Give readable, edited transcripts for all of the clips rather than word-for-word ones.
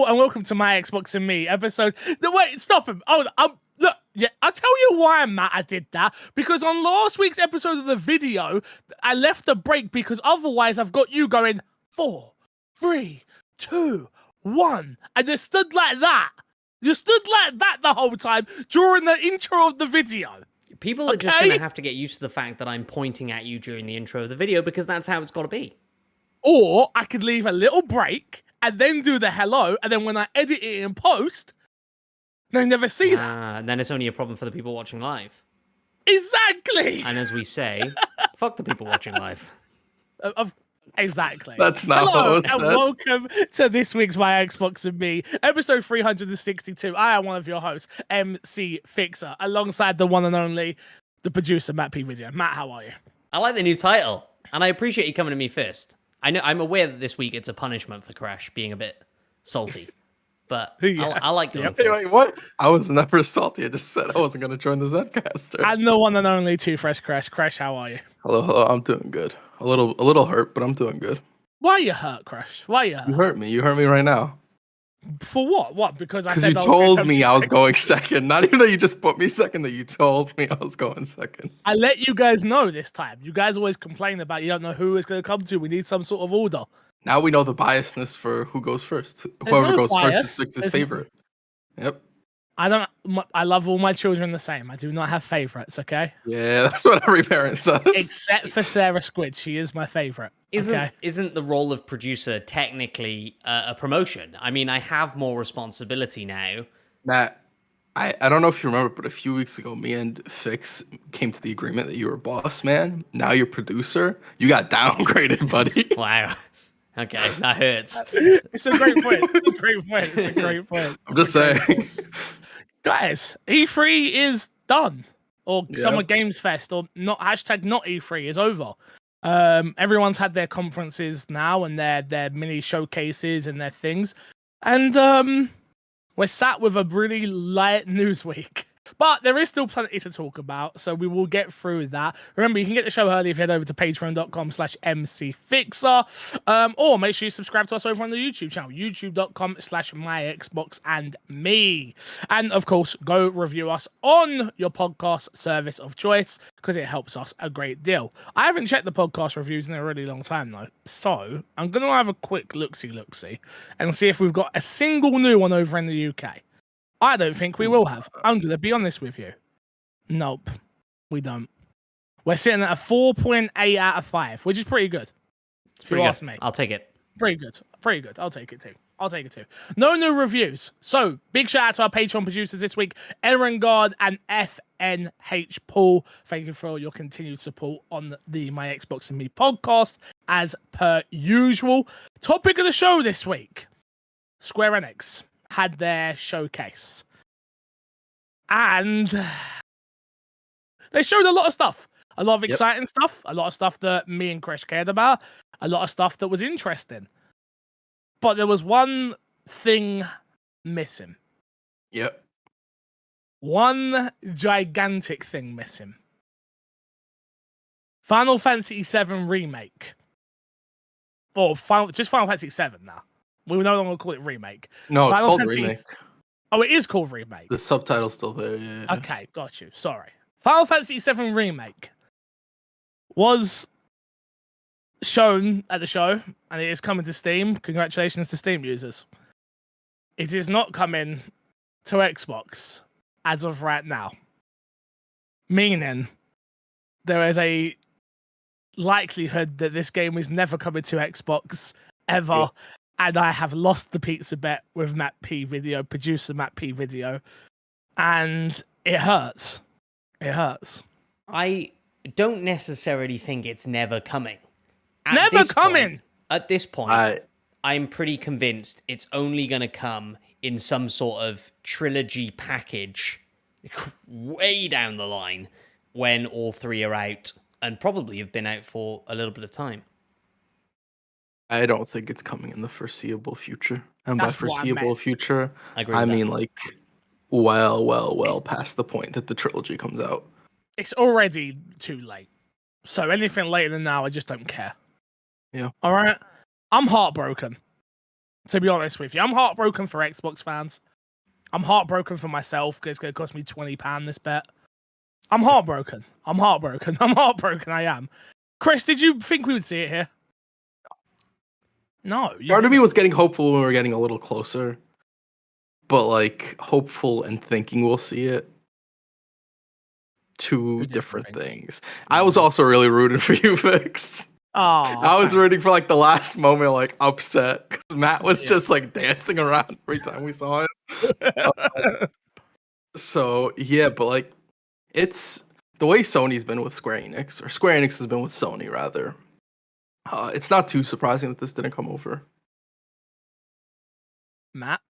Hello and welcome to My Xbox and Me episode. No, wait, stop him. Oh, look, yeah, I'll tell you why, Matt, I did that. Because on last week's episode of the video, I left the break because otherwise I've got you going 4, 3, 2, 1. I just stood like that. You stood like that the whole time during the intro of the video. People are just going to have to get used to the fact that I'm pointing at you during the intro of the video because that's how it's got to be. Or I could leave a little break and then do the hello, and then when I edit it in post, they never see that. And then it's only a problem for the people watching live. Exactly. And as we say, fuck the people watching live. Exactly. That's not Hello, what was and said. welcome to this week's My Xbox and Me, episode 362. I am one of your hosts, MC Fixer, alongside the one and only, the producer, Matt P. Video. Matt, how are you? I like the new title, and I appreciate you coming to me first. I'm aware that this week it's a punishment for Crash being a bit salty, but Yeah. I like going Hey, first. wait, what? I was never salty. I just said I wasn't going to join the Zencaster. And the one and only Two Fresh Crash. Crash, how are you? Hello. I'm doing good. A little hurt, but I'm doing good. Why are you hurt, Crash? Why are you hurt? You hurt me. You hurt me right now. For what? What? Because I Because said you I was gonna told come me to I was second. going second. Not even that you just put me second, that you told me I was going second. I let you guys know this time. You guys always complain about you don't know who it's going to come to. We need some sort of order. Now we know the biasness for who goes first. There's Whoever no goes bias. first is Fix's There's- favorite. Yep. I love all my children the same. I do not have favorites, okay? Yeah, that's what every parent says. Except for Sarah Squid. She is my favorite. Okay? Isn't the role of producer technically a promotion? I mean, I have more responsibility now. Matt, I don't know if you remember, but a few weeks ago, me and Fix came to the agreement that you were boss man. Now you're producer. You got downgraded, buddy. Wow. Okay, that hurts. It's a great point. It's a great point. It's a great point. I'm just saying. Guys, E3 is done. Or Yeah. Summer Games Fest, or not hashtag not E3 is over. Everyone's had their conferences now and their mini showcases and their things. And we're sat with a really light news week. But there is still plenty to talk about, so we will get through that. Remember, you can get the show early if you head over to patreon.com/mcfixer, or make sure you subscribe to us over on the YouTube channel, youtube.com/myxboxandme. And of course, go review us on your podcast service of choice, because it helps us a great deal. I haven't checked the podcast reviews in a really long time, though, so I'm going to have a quick look-see and see if we've got a single new one over in the UK. I don't think we will have. I'm going to be honest with you. Nope, we don't. We're sitting at a 4.8 out of 5, which is pretty good. It's pretty you good. ask me. I'll take it. Pretty good. Pretty good. I'll take it too. No new reviews. So, big shout out to our Patreon producers this week, Aaron Guard and FNH Paul. Thank you for all your continued support on the My Xbox and Me podcast, as per usual. Topic of the show this week, Square Enix had their showcase. And they showed a lot of stuff. A lot of exciting stuff. A lot of stuff that me and Chris cared about. A lot of stuff that was interesting. But there was one thing missing. Yep. One gigantic thing missing. Final Fantasy VII Remake. Or just Final Fantasy VII now. We will no longer call it Remake. No, it's Final called Fantasy- Remake. Oh, it is called Remake. The subtitle's still there, yeah. Okay, got you. Sorry. Final Fantasy VII Remake was shown at the show, and it is coming to Steam. Congratulations to Steam users. It is not coming to Xbox as of right now. Meaning, there is a likelihood that this game is never coming to Xbox ever. Yeah. And I have lost the pizza bet with Matt P. Video, producer Matt P. Video. And it hurts. It hurts. I don't necessarily think it's never coming. At Never this coming! point- at this point, I'm pretty convinced it's only going to come in some sort of trilogy package way down the line when all three are out and probably have been out for a little bit of time. I don't think it's coming in the foreseeable future. And That's by what I foreseeable meant. future, I agree I with that. mean like well past the point that the trilogy comes out. It's already too late. So anything later than now, I just don't care. Yeah. All right? I'm heartbroken. To be honest with you, I'm heartbroken for Xbox fans. I'm heartbroken for myself because it's going to cost me £20 this bet. I'm heartbroken. I'm heartbroken. I am. Chris, did you think we would see it here? No. Part of me was getting hopeful when we were getting a little closer. But, like, hopeful and thinking we'll see it. Two different things. I was also really rooting for you, Fix. Oh, I was rooting for, like, the last moment, like, upset. Because Matt was just, like, dancing around every time we saw him. So, yeah, but, like, it's the way Sony's been with Square Enix, or Square Enix has been with Sony, rather. It's not too surprising that this didn't come over. Matt?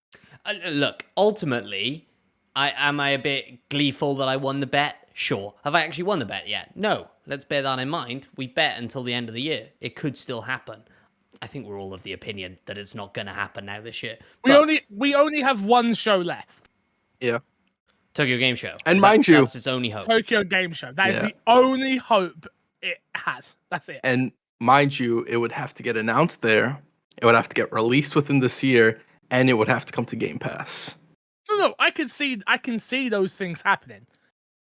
Look, ultimately, am I a bit gleeful that I won the bet? Sure. Have I actually won the bet yet? No. Let's bear that in mind. We bet until the end of the year. It could still happen. I think we're all of the opinion that it's not going to happen now this year. We only have one show left. Yeah. Tokyo Game Show. And mind you, that's its only hope. Tokyo Game Show. That is the only hope it has. That's it. And mind you, it would have to get announced there. It would have to get released within this year, and it would have to come to Game Pass. No, I can see those things happening.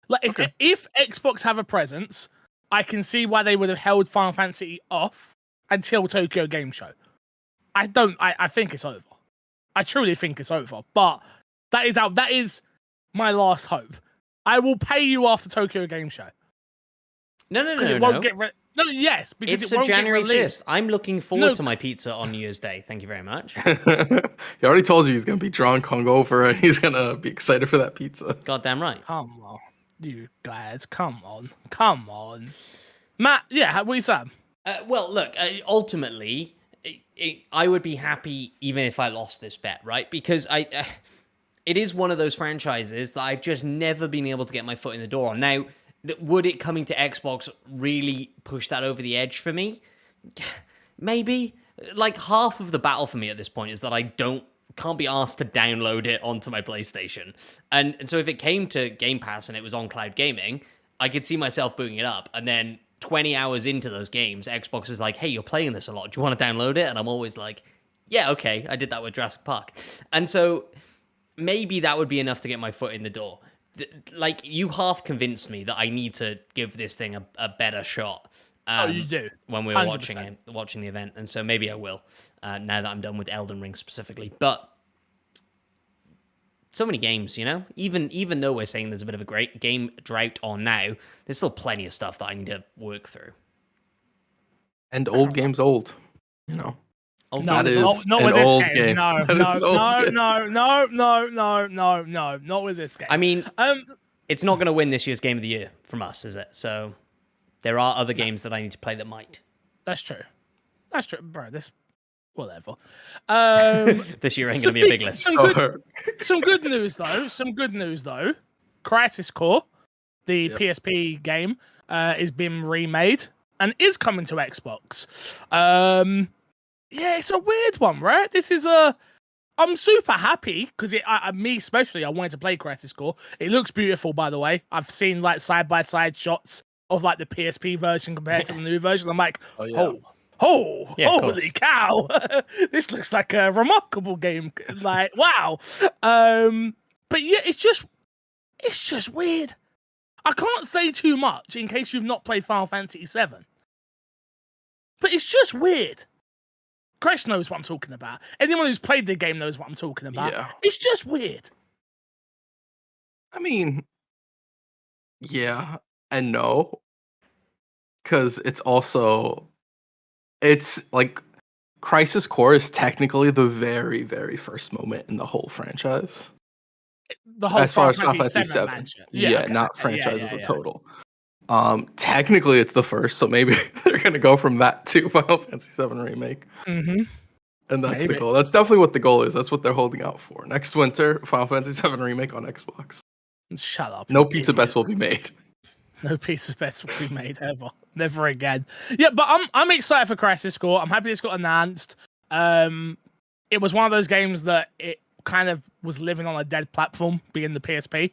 Like if Xbox have a presence, I can see why they would have held Final Fantasy off until Tokyo Game Show. I think it's over. I truly think it's over. But that is my last hope. I will pay you after Tokyo Game Show. No. Yes, because it's it won't January get released. 1st. I'm looking forward to my pizza on New Year's Day. Thank you very much. He already told you he's going to be drunk, hungover, and he's going to be excited for that pizza. Goddamn right. Come on, you guys. Come on. Matt, yeah, what you said? Well, look, ultimately, I would be happy even if I lost this bet, right? Because it is one of those franchises that I've just never been able to get my foot in the door on. Now, would it coming to Xbox really push that over the edge for me? Maybe. Like, half of the battle for me at this point is that I can't be asked to download it onto my PlayStation. And so if it came to Game Pass and it was on cloud gaming, I could see myself booting it up. And then 20 hours into those games, Xbox is like, hey, you're playing this a lot. Do you want to download it? And I'm always like, yeah, okay. I did that with Jurassic Park. And so maybe that would be enough to get my foot in the door. Like, you half convinced me that I need to give this thing a better shot. You do. When we were watching the event. And so maybe I will, now that I'm done with Elden Ring specifically. But so many games, you know? Even though we're saying there's a bit of a great game drought on now, there's still plenty of stuff that I need to work through. And old game's old, you know? Not with this game. No, not with this game. I mean, it's not going to win this year's Game of the Year from us, is it? So there are other games that I need to play that might. That's true, bro. Whatever. This year ain't going to be a big list. Some good news though. Crisis Core, the PSP game, is being remade and is coming to Xbox. Yeah, it's a weird one, right? I'm super happy because me especially, I wanted to play Crisis Core. It looks beautiful, by the way. I've seen like side by side shots of like the PSP version compared to the new version. I'm like, holy cow! This looks like a remarkable game. Like, wow. But yeah, it's just weird. I can't say too much in case you've not played Final Fantasy VII. But it's just weird. Chris knows what I'm talking about. Anyone who's played the game knows what I'm talking about. Yeah. It's just weird. I mean, yeah and no. Because it's like Crisis Core is technically the very, very first moment in the whole franchise. The whole as far as Final Fantasy VII. Yeah, okay. Not franchise as a total. Technically it's the first, so maybe they're gonna go from that to Final Fantasy VII Remake. Mm-hmm. And that's the goal. That's definitely what the goal is. That's what they're holding out for. Next winter, Final Fantasy VII Remake on Xbox. Shut up. No pizza bets will be made. No pizza bets will be made ever. Never again. Yeah, but I'm excited for Crisis Core. I'm happy it's got announced. It was one of those games that it kind of was living on a dead platform, being the PSP.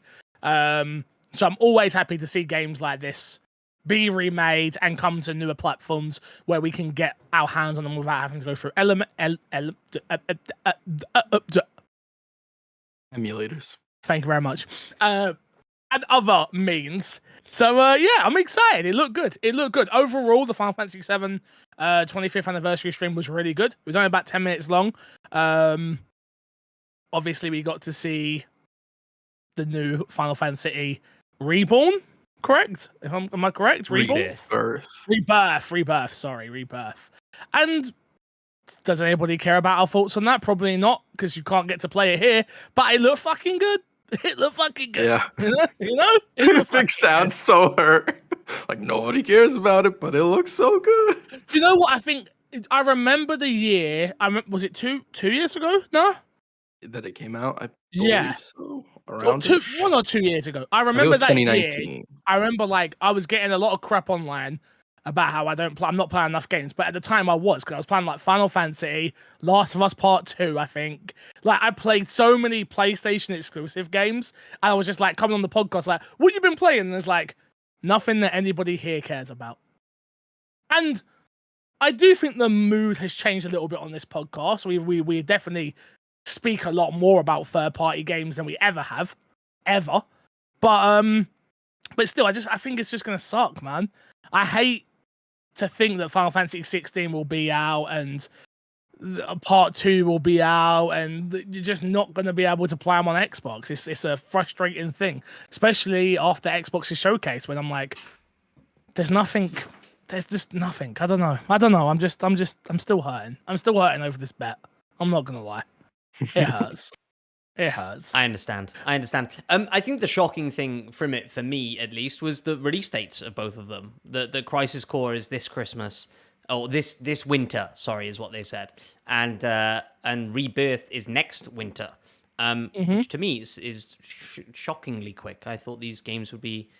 So I'm always happy to see games like this be remade and come to newer platforms where we can get our hands on them without having to go through emulators. Thank you very much. And other means. So yeah, I'm excited. It looked good. It looked good. Overall, the Final Fantasy VII 25th anniversary stream was really good. It was only about 10 minutes long. Obviously, we got to see the new Final Fantasy Reborn. Correct? Am I correct? Reborn? Rebirth. Sorry, Rebirth. And does anybody care about our thoughts on that? Probably not, because you can't get to play it here. But it looked fucking good. It looked fucking good. Yeah. You know? It Big sounds so hurt. Like nobody cares about it, but it looks so good. You know what? I think I remember the year. Was it two years ago? No. That it came out. I Yeah. believe so. Around 1 or 2 years ago. I remember was that 2019. year. I remember like I was getting a lot of crap online about how I'm not playing enough games, but at the time I was, because I was playing like Final Fantasy, Last of Us Part 2, I think. Like I played so many PlayStation exclusive games, and I was just like coming on the podcast like, what you been playing? And there's like nothing that anybody here cares about. And I do think the mood has changed a little bit on this podcast. We definitely speak a lot more about third-party games than we ever have. Ever. But still, I think it's just gonna suck, man. I hate to think that Final Fantasy 16 will be out and Part 2 will be out, and you're just not going to be able to play them on Xbox. It's a frustrating thing, especially after Xbox's showcase, when I'm like, there's just nothing. I don't know. I'm still hurting. I'm still hurting over this bet. I'm not gonna lie. It hurts. It hurts. I understand. I think the shocking thing from it, for me at least, was the release dates of both of them. The Crisis Core is this Christmas, or this winter. Sorry, is what they said, and Rebirth is next winter. Which to me is shockingly quick. I thought these games would be,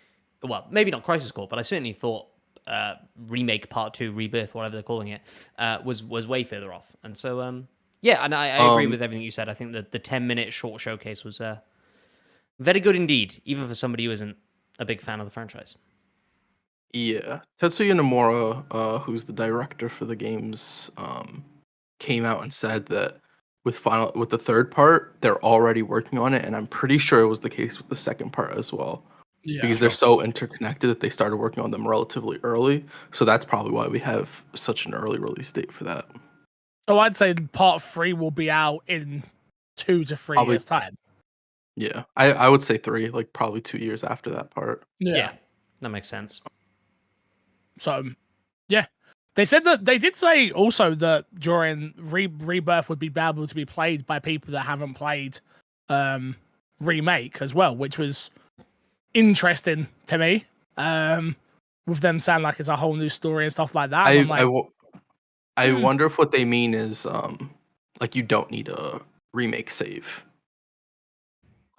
well, maybe not Crisis Core, but I certainly thought Remake Part 2, Rebirth, whatever they're calling it, was way further off. And so yeah, and I agree with everything you said. I think that the 10-minute short showcase was very good indeed, even for somebody who isn't a big fan of the franchise. Yeah. Tetsuya Nomura, who's the director for the games, came out and said that with the third part, they're already working on it, and I'm pretty sure it was the case with the second part as well. Yeah, because they're so interconnected that they started working on them relatively early. So that's probably why we have such an early release date for that. So I'd say Part 3 will be out in 2 to 3 years' time. Yeah, I would say 3, like probably 2 years after that part. Yeah, that makes sense. So, yeah. They said that they did say also that during Rebirth would be able to be played by people that haven't played Remake as well, which was interesting to me. With them sound like it's a whole new story and stuff like that. I wonder if what they mean is like you don't need a remake save.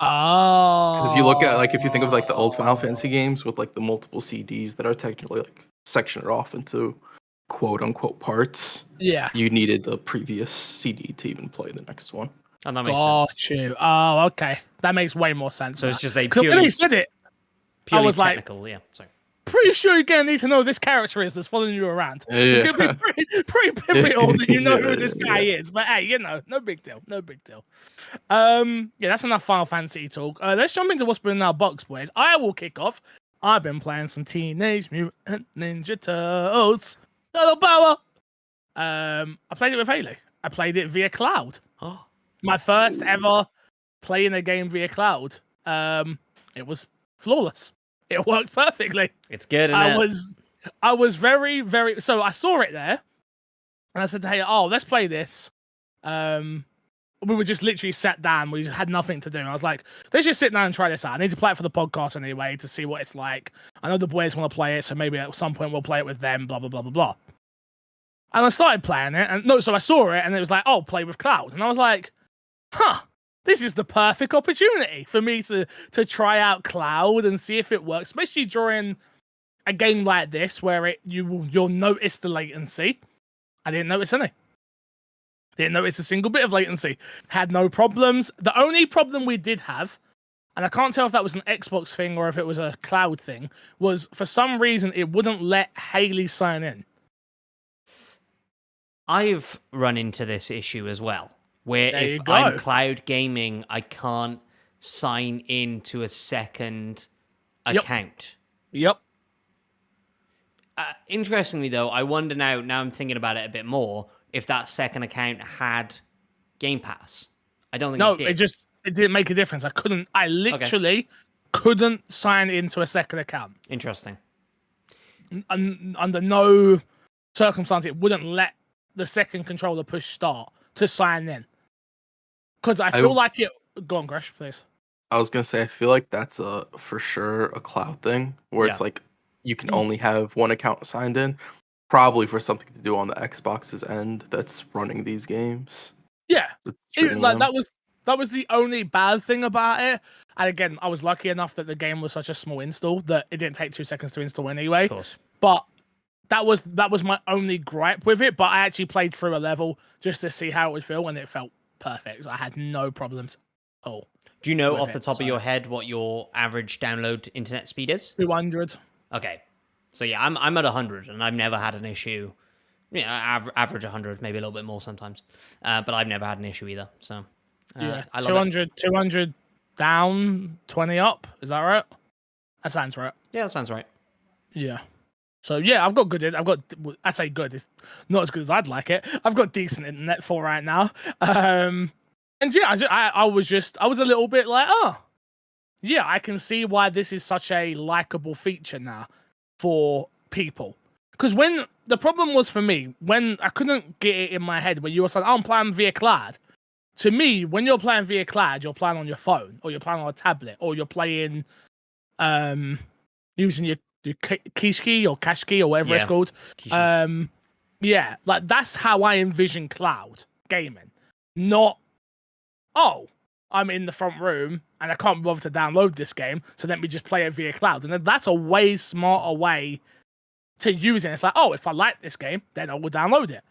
Oh. Because if you look at if you think of the old Final Fantasy games with the multiple CDs that are technically sectioned off into quote unquote parts. Yeah. You needed the previous CD to even play the next one. Oh, that makes sense. You. Oh, okay. That makes way more sense. So it's just a purely, when he said it, purely I was technical, yeah. Sorry. Pretty sure you're gonna need to know who this character is that's following you around. Yeah. It's gonna be pretty pivotal that you know who this guy is. But hey, no big deal. Yeah, that's enough Final Fantasy talk. Let's jump into what's been in our box, boys. I will kick off. I've been playing some Teenage Mutant Ninja Turtles. Turtle Power. I played it with Haley. I played it via cloud. My first ever playing a game via cloud. It was flawless. It worked perfectly. It's good. I was very, very. So I saw it there, and I said to her, "Oh, let's play this." We were just literally sat down. We had nothing to do. I was like, "Let's just sit down and try this out. I need to play it for the podcast anyway to see what it's like. I know the boys want to play it, so maybe at some point we'll play it with them." Blah blah blah blah blah. And I started playing it, and so I saw it, and it was like, "Oh, play with cloud," and I was like, "Huh." This is the perfect opportunity for me to try out cloud and see if it works, especially during a game like this where you'll notice the latency. I didn't notice any. Didn't notice a single bit of latency. Had no problems. The only problem we did have and I can't tell if that was an Xbox thing or if it was a cloud thing, was for some reason it wouldn't let Haley sign in. I've run into this issue as well, where There you if go. I'm cloud gaming, I can't sign in to a second account. Yep. Interestingly, though, I wonder now I'm thinking about it a bit more, if that second account had Game Pass. I don't think it did. It didn't make a difference. I literally couldn't sign into a second account. Interesting. Under no circumstance, it wouldn't let the second controller push start to sign in. Because I feel like it... Go on, Gresh, please. I was gonna say, I feel like that's for sure a cloud thing, where it's like you can only have one account signed in, probably for something to do on the Xbox's end that's running these games. Yeah, that was the only bad thing about it. And again, I was lucky enough that the game was such a small install that it didn't take 2 seconds to install anyway. Of course. But that was my only gripe with it. But I actually played through a level just to see how it would feel, and it felt perfect. I had no problems at all. Do you know off the top of your head what your average download internet speed is? 200. Okay, so yeah, I'm at 100, and I've never had an issue. Yeah, average 100, maybe a little bit more sometimes, but I've never had an issue either. So yeah, I love 200 down, 20 up. Is that right? That sounds right. Yeah, that sounds right. Yeah. So yeah, I say good. It's not as good as I'd like it. I've got decent internet for right now. And yeah, I was a little bit like, oh, yeah, I can see why this is such a likable feature now for people. Because when the problem was for me, when I couldn't get it in my head, when you were saying, oh, I'm playing via cloud. To me, when you're playing via cloud, you're playing on your phone, or you're playing on a tablet, or you're playing using your key or cache key or whatever it's called. Yeah, like that's how I envision cloud gaming. Not, oh, I'm in the front room and I can't be bothered to download this game, so let me just play it via cloud. And then that's a way smarter way to use it. It's like, oh, if I like this game, then I will download it.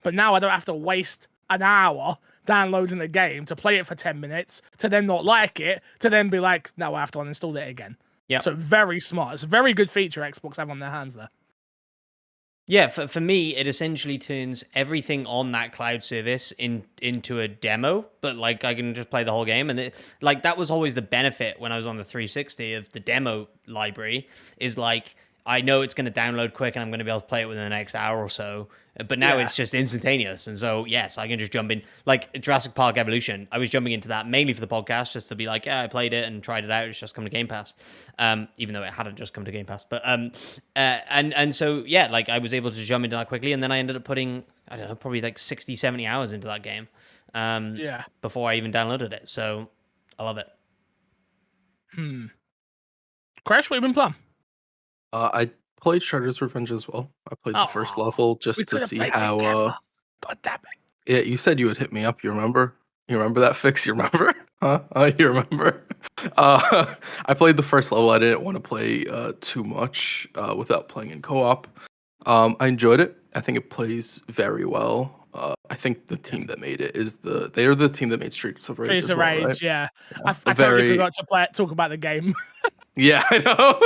But now I don't have to waste an hour downloading the game to play it for 10 minutes, to then not like it, to then be like, no, I have to uninstall it again. Yeah. So very smart. It's a very good feature Xbox have on their hands there. Yeah, for me, it essentially turns everything on that cloud service into a demo, but like I can just play the whole game. And that was always the benefit when I was on the 360 of the demo library, is like, I know it's going to download quick and I'm going to be able to play it within the next hour or so. But now it's just instantaneous. And so, yes, I can just jump in. Like Jurassic Park Evolution, I was jumping into that mainly for the podcast, just to be like, yeah, I played it and tried it out. It's just come to Game Pass. Even though it hadn't just come to Game Pass. But and so, yeah, like I was able to jump into that quickly. And then I ended up putting, I don't know, probably like 60, 70 hours into that game before I even downloaded it. So I love it. Crash, what have you been playing? I played Shredder's Revenge as well. I played the first level just to see how. God damn it! Yeah, you said you would hit me up. You remember? You remember that fix? You remember? Huh? You remember? I played the first level. I didn't want to play too much without playing in co-op. I enjoyed it. I think it plays very well. I think the team that made it is they're the team that made Streets of Rage. Streets of Rage, right? Yeah. I totally forgot to talk about the game. Yeah, I know.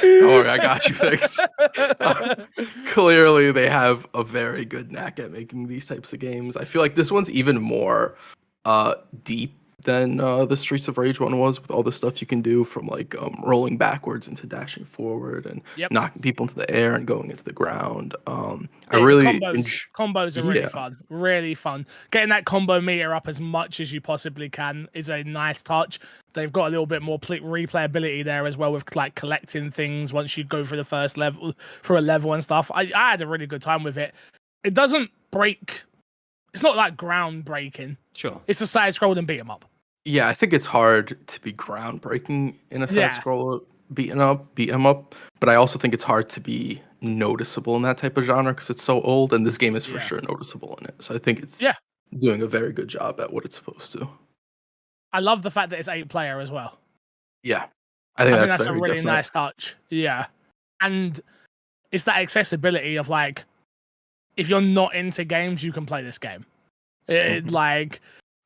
Don't worry, I got you fixed. Clearly, they have a very good knack at making these types of games. I feel like this one's even more deep than the Streets of Rage one was, with all the stuff you can do, from like rolling backwards into dashing forward and knocking people into the air and going into the ground. I really combos are really fun. Getting that combo meter up as much as you possibly can is a nice touch. They've got a little bit more replayability there as well, with like collecting things once you go through the first level, for a level and stuff. I had a really good time with it. It doesn't break. It's not like groundbreaking. Sure. It's a side scroll and beat 'em up. Yeah, I think it's hard to be groundbreaking in a side scroller beat 'em up. But I also think it's hard to be noticeable in that type of genre because it's so old, and this game is for sure noticeable in it. So I think it's doing a very good job at what it's supposed to. I love the fact that it's 8-player as well. Yeah, I think that's a really nice touch. Yeah, and it's that accessibility of like, if you're not into games, you can play this game. Like,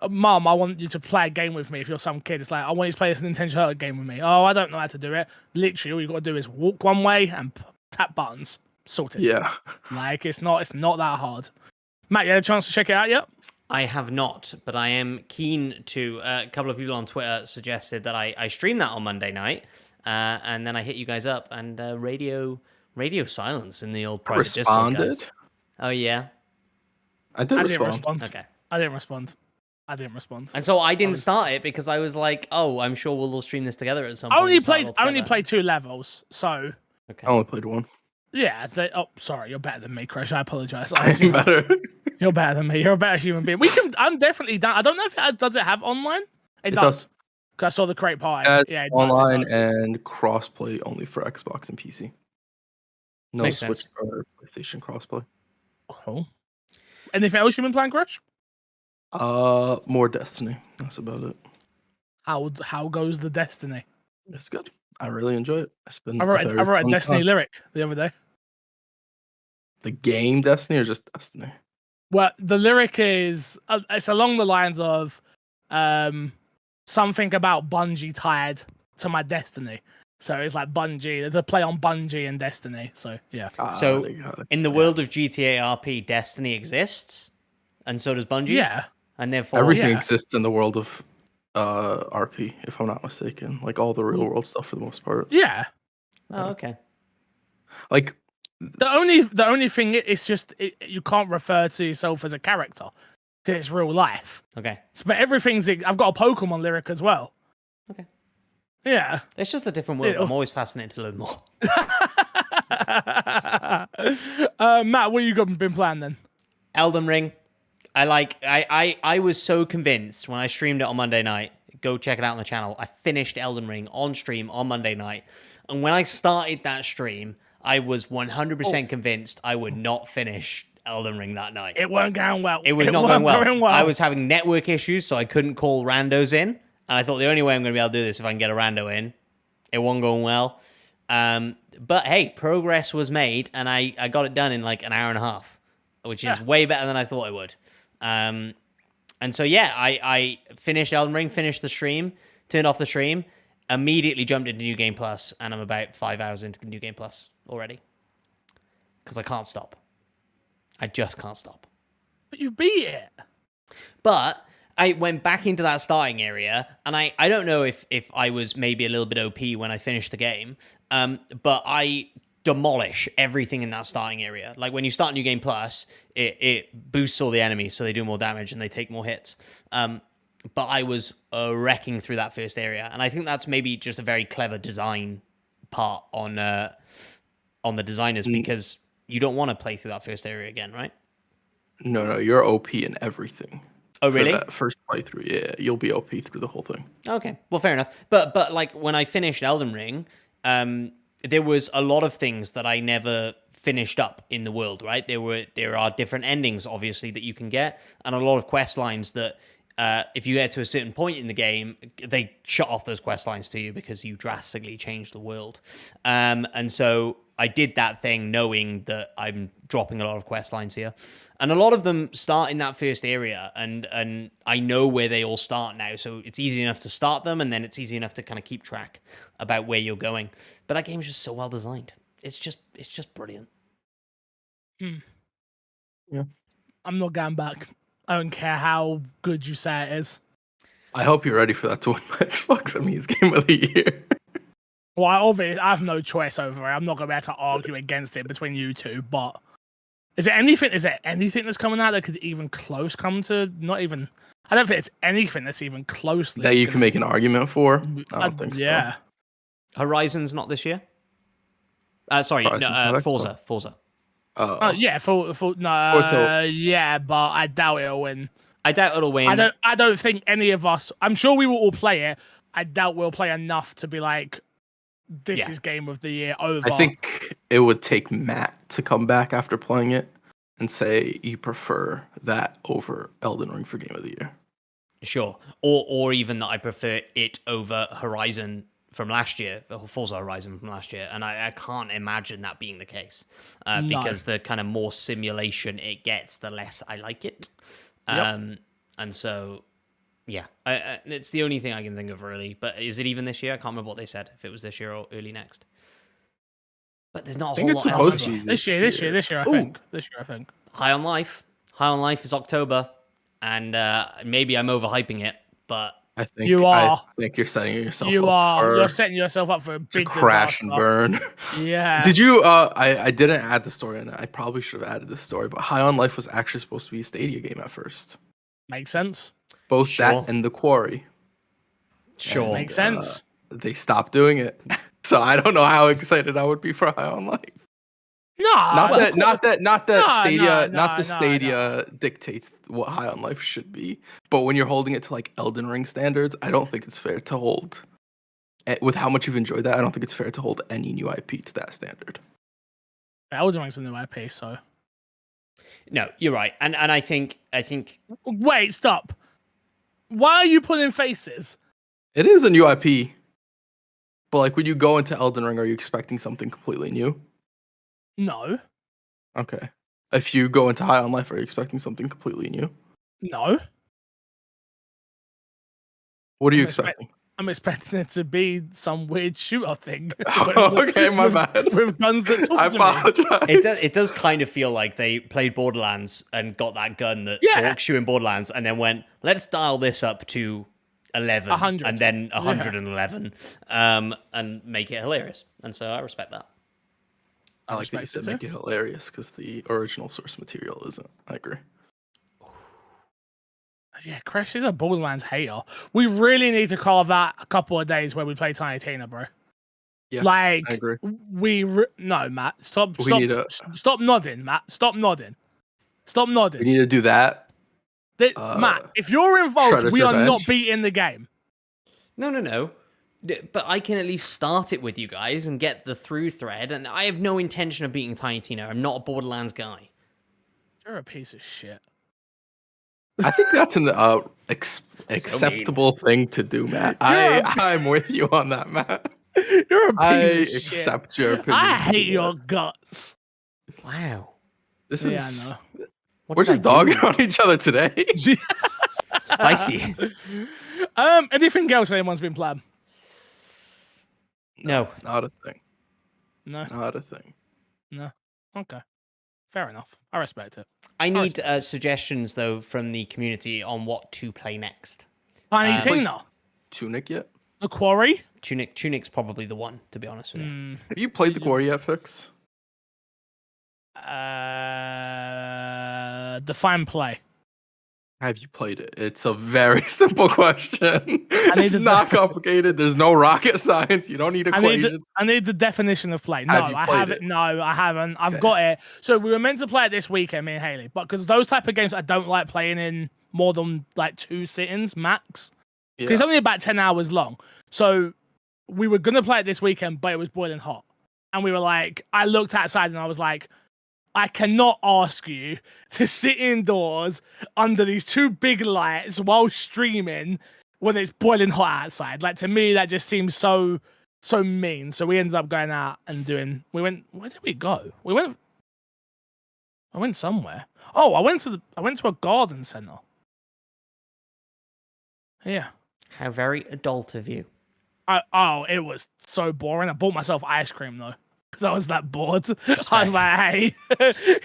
Mom, I want you to play a game with me. If you're some kid, it's like, I want you to play this Nintendo Turtle game with me. Oh, I don't know how to do it. Literally, all you got to do is walk one way and tap buttons. Sorted. Yeah. Like, it's not that hard. Matt, you had a chance to check it out yet? I have not, but I am keen to. A couple of people on Twitter suggested that I stream that on Monday night, and then I hit you guys up, and radio silence in the old private Discord, Responded. guys. Oh, yeah? I didn't respond. Okay. I didn't respond. And so I didn't start it because I was like, oh, I'm sure we'll all stream this together at some I point. only played 2 levels, so... Okay. I only played 1. Yeah, sorry, you're better than me, Crash. I apologize. I'm better. You're better than me. You're a better human being. I'm definitely down. I don't know if does it have online? It does. Because I saw the crate pie. Yeah, it online does. and crossplay only for Xbox and PC. No Makes Switch sense. or PlayStation crossplay. Cool. Anything else you've been playing, Crash? More Destiny. That's about it. How goes the Destiny? It's good. I really enjoy it. It's been I wrote a Destiny time. lyric the other day. The game Destiny or just Destiny? Well, the lyric is it's along the lines of something about Bungie tied to my Destiny. So it's like Bungie. There's a play on Bungie and Destiny. So yeah. So in the world of GTA RP, Destiny exists, and so does Bungie. Yeah. And therefore everything exists in the world of RP, if I'm not mistaken. Like all the real world stuff for the most part. Yeah. Oh, okay. Like the only thing is just you can't refer to yourself as a character because it's real life. Okay. But everything's. I've got a Pokemon lyric as well. Okay. Yeah. It's just a different world. I'm always fascinated to learn more. Matt, what you been playing then? Elden Ring. I was so convinced when I streamed it on Monday night. Go check it out on the channel. I finished Elden Ring on stream on Monday night. And when I started that stream, I was 100% convinced I would not finish Elden Ring that night. It weren't going well. It was not going well. I was having network issues, so I couldn't call randos in. And I thought the only way I'm going to be able to do this is if I can get a rando in. It wasn't going well. But hey, progress was made, and I got it done in like an hour and a half, which is way better than I thought I would. And so, yeah, I finished Elden Ring, finished the stream, turned off the stream, immediately jumped into New Game Plus, and I'm about 5 hours into New Game Plus already. Because I can't stop. I just can't stop. But you beat it. But I went back into that starting area, and I don't know if I was maybe a little bit OP when I finished the game, but I demolish everything in that starting area. Like when you start New Game Plus, it boosts all the enemies so they do more damage and they take more hits. But I was wrecking through that first area, and I think that's maybe just a very clever design part on the designers, because you don't want to play through that first area again, right? No, you're OP in everything. Oh, really? For that first playthrough, yeah, you'll be OP through the whole thing. Okay, well, fair enough. But like when I finished Elden Ring, there was a lot of things that I never finished up in the world, right? There are different endings, obviously, that you can get, and a lot of quest lines that if you get to a certain point in the game, they shut off those quest lines to you because you drastically changed the world. And so I did that thing knowing that I'm dropping a lot of quest lines here. And a lot of them start in that first area, and I know where they all start now, so it's easy enough to start them, and then it's easy enough to kind of keep track about where you're going. But that game's just so well designed. It's just brilliant. Yeah. I'm not going back. I don't care how good you say it is. I hope you're ready for that to win my Xbox Emmys Game of the Year. Well, I have no choice over it. I'm not going to be able to argue against it between you two, but is there anything that's coming out that could even close come to not even... I don't think it's anything that's even closely... That you can make an argument for? I don't think so. Yeah. Horizon's not this year? Sorry, Forza. Yeah, yeah, but I doubt it'll win. I doubt it'll win. I don't think any of us... I'm sure we will all play it. I doubt we'll play enough to be like, this is Game of the Year over. I think it would take Matt to come back after playing it and say you prefer that over Elden Ring for Game of the Year. Sure. Or even that I prefer it over Horizon from last year, Forza Horizon from last year, and I can't imagine that being the case, because the kind of more simulation it gets, the less I like it. And so, Yeah, it's the only thing I can think of really. But is it even this year? I can't remember what they said. If it was this year or early next. But there's not a whole lot else. This year, I think. High on Life. High on Life is October, and maybe I'm overhyping it, but I think you're setting yourself up. You're setting yourself up for a big crash disaster. and burn. Yeah. Did you? I didn't add the story, and I probably should have added this story. But High on Life was actually supposed to be a Stadia game at first. Makes sense. Both that and The Quarry. Sure. Makes sense. They stopped doing it. So I don't know how excited I would be for High on Life. No, Not that Stadia dictates what High on Life should be. But when you're holding it to like Elden Ring standards, I don't think it's fair to hold. With how much you've enjoyed that, I don't think it's fair to hold any new IP to that standard. Elden Ring's a new IP, so. No, you're right, and I think. Wait, stop. Why are you pulling faces? It is a new IP. But like when you go into Elden Ring, are you expecting something completely new? No. Okay. If you go into High on Life, are you expecting something completely new? No. What are you expecting? I'm expecting it to be some weird shooter thing. Okay, my bad. With guns that talk to me. I apologize. It does kind of feel like they played Borderlands and got that gun that talks you in Borderlands, and then went, let's dial this up to 11, 100. and then 111, and make it hilarious. And so I respect that. I like that you said make it hilarious because the original source material isn't. I agree. Yeah, Crash is a Borderlands hater. We really need to carve that a couple of days where we play Tiny Tina, bro. Yeah, like, I agree. No, Matt. Stop nodding, Matt. Stop nodding. We need to do that. Matt, if you're involved, we are not beating the game. No. But I can at least start it with you guys and get the through thread, and I have no intention of beating Tiny Tina. I'm not a Borderlands guy. You're a piece of shit. I think that's an acceptable thing to do, Matt. I'm with you on that, Matt. You're a piece of shit. I accept your opinion. I hate your guts. Wow. This is... I know. We're just dogging on each other today. Spicy. Anything else anyone's been playing? No. Not a thing. No. Not a thing. No. Okay. Fair enough. I respect it. I need suggestions, though, from the community on what to play next. Tiny Tina. Tunic yet? The Quarry? Tunic's probably the one, to be honest with you. Have you played The Quarry yet, Fix? Define play. Have you played it? It's a very simple question. It's not complicated. There's no rocket science. You don't need equations. I need the definition of play. No, I haven't. No, I haven't. I've got it. So we were meant to play it this weekend, me and Haley, but because those type of games I don't like playing in more than like 2 sit-ins max. Because it's only about 10 hours long. So we were gonna play it this weekend, but it was boiling hot, and we were like, I looked outside and I was like, I cannot ask you to sit indoors under these 2 big lights while streaming when it's boiling hot outside. Like, to me, that just seems so mean. So we ended up going out and where did we go? I went somewhere. Oh, I went to a garden center. Yeah. How very adult of you. It was so boring. I bought myself ice cream though. Because I was that bored. Respect. I was like, hey,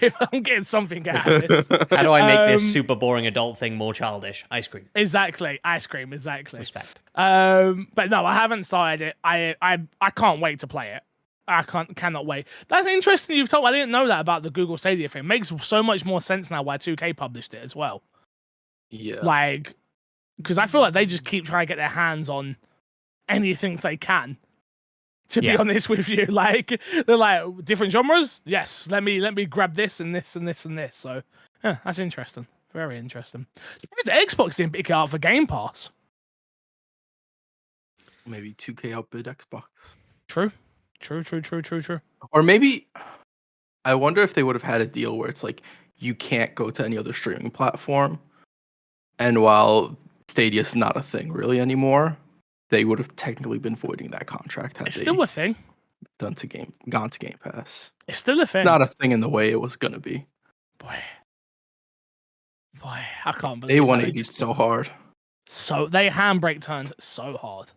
if I'm getting something out of this. How do I make this super boring adult thing more childish? Ice cream. Exactly. Ice cream, exactly. Respect. But no, I haven't started it. I can't wait to play it. I cannot wait. That's interesting you've told. I didn't know that about the Google Stadia thing. It makes so much more sense now why 2K published it as well. Yeah. Like, because I feel like they just keep trying to get their hands on anything they can. To be honest with you, like they're like different genres. Yes, let me grab this and this and this and this. So yeah, that's interesting. Very interesting. Surprised Xbox didn't pick it out for Game Pass. Maybe 2K outbid Xbox. True. Or maybe I wonder if they would have had a deal where it's like you can't go to any other streaming platform, and while Stadia's not a thing really anymore, they would have technically been voiding that contract had it's still a thing. Gone to Game Pass. It's still a thing. Not a thing in the way it was gonna be. Boy, I can't believe they 180'd so hard. So they handbrake turned so hard.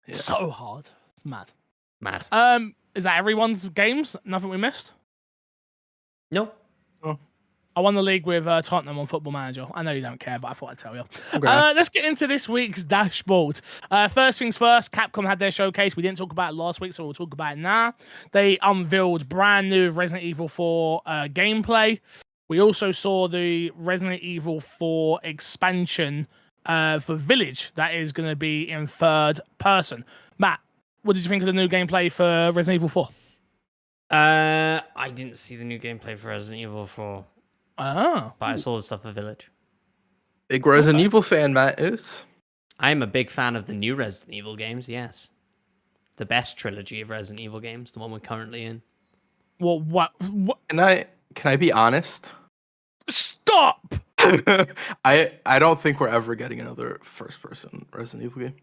Yeah. So hard. It's mad. Mad. Is that everyone's games? Nothing we missed? No. I won the league with Tottenham on Football Manager. I know you don't care, but I thought I'd tell you. Congrats. Let's get into this week's dashboard. First things first, Capcom had their showcase. We didn't talk about it last week, so we'll talk about it now. They unveiled brand new Resident Evil 4 gameplay. We also saw the Resident Evil 4 expansion for Village that is going to be in third person. Matt, what did you think of the new gameplay for Resident Evil 4? I didn't see the new gameplay for Resident Evil 4. Oh. But I saw the stuff for Village. Big Resident Evil fan, Matt is. I'm a big fan of the new Resident Evil games, yes. The best trilogy of Resident Evil games, the one we're currently in. Well, what? Can I be honest? Stop! I don't think we're ever getting another first person Resident Evil game.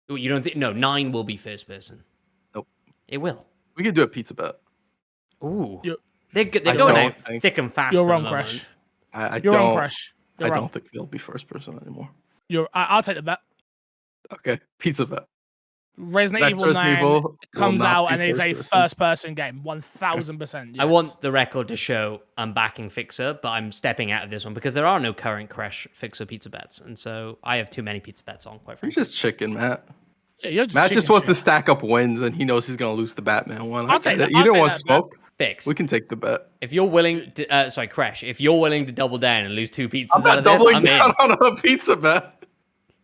You don't think? No, 9 will be first person. Nope. It will. We could do a pizza bet. Ooh. You're They're going out thick and fast. You're at wrong, the Crash. I You're don't, wrong, Crash. You're I wrong. don't think they'll be first person anymore. I'll take the bet. Okay, pizza bet. Resident Next Evil 9 Resident Evil will comes not out be and is a first person. first-person game. 1,000%. Yes. I want the record to show I'm backing Fixer, but I'm stepping out of this one because there are no current Crash Fixer pizza bets, and so I have too many pizza bets on, quite You're frankly. just chicken, Matt. Yeah, you're just Matt chicken just wants shit. to stack up wins, and he knows he's gonna lose the Batman one. I'll take that. You I'll don't take want that smoke. Fix. We can take the bet. If you're willing to, Crash, if you're willing to double down and lose 2 pizzas I'm out not of this, doubling I'm down in. on a pizza bet.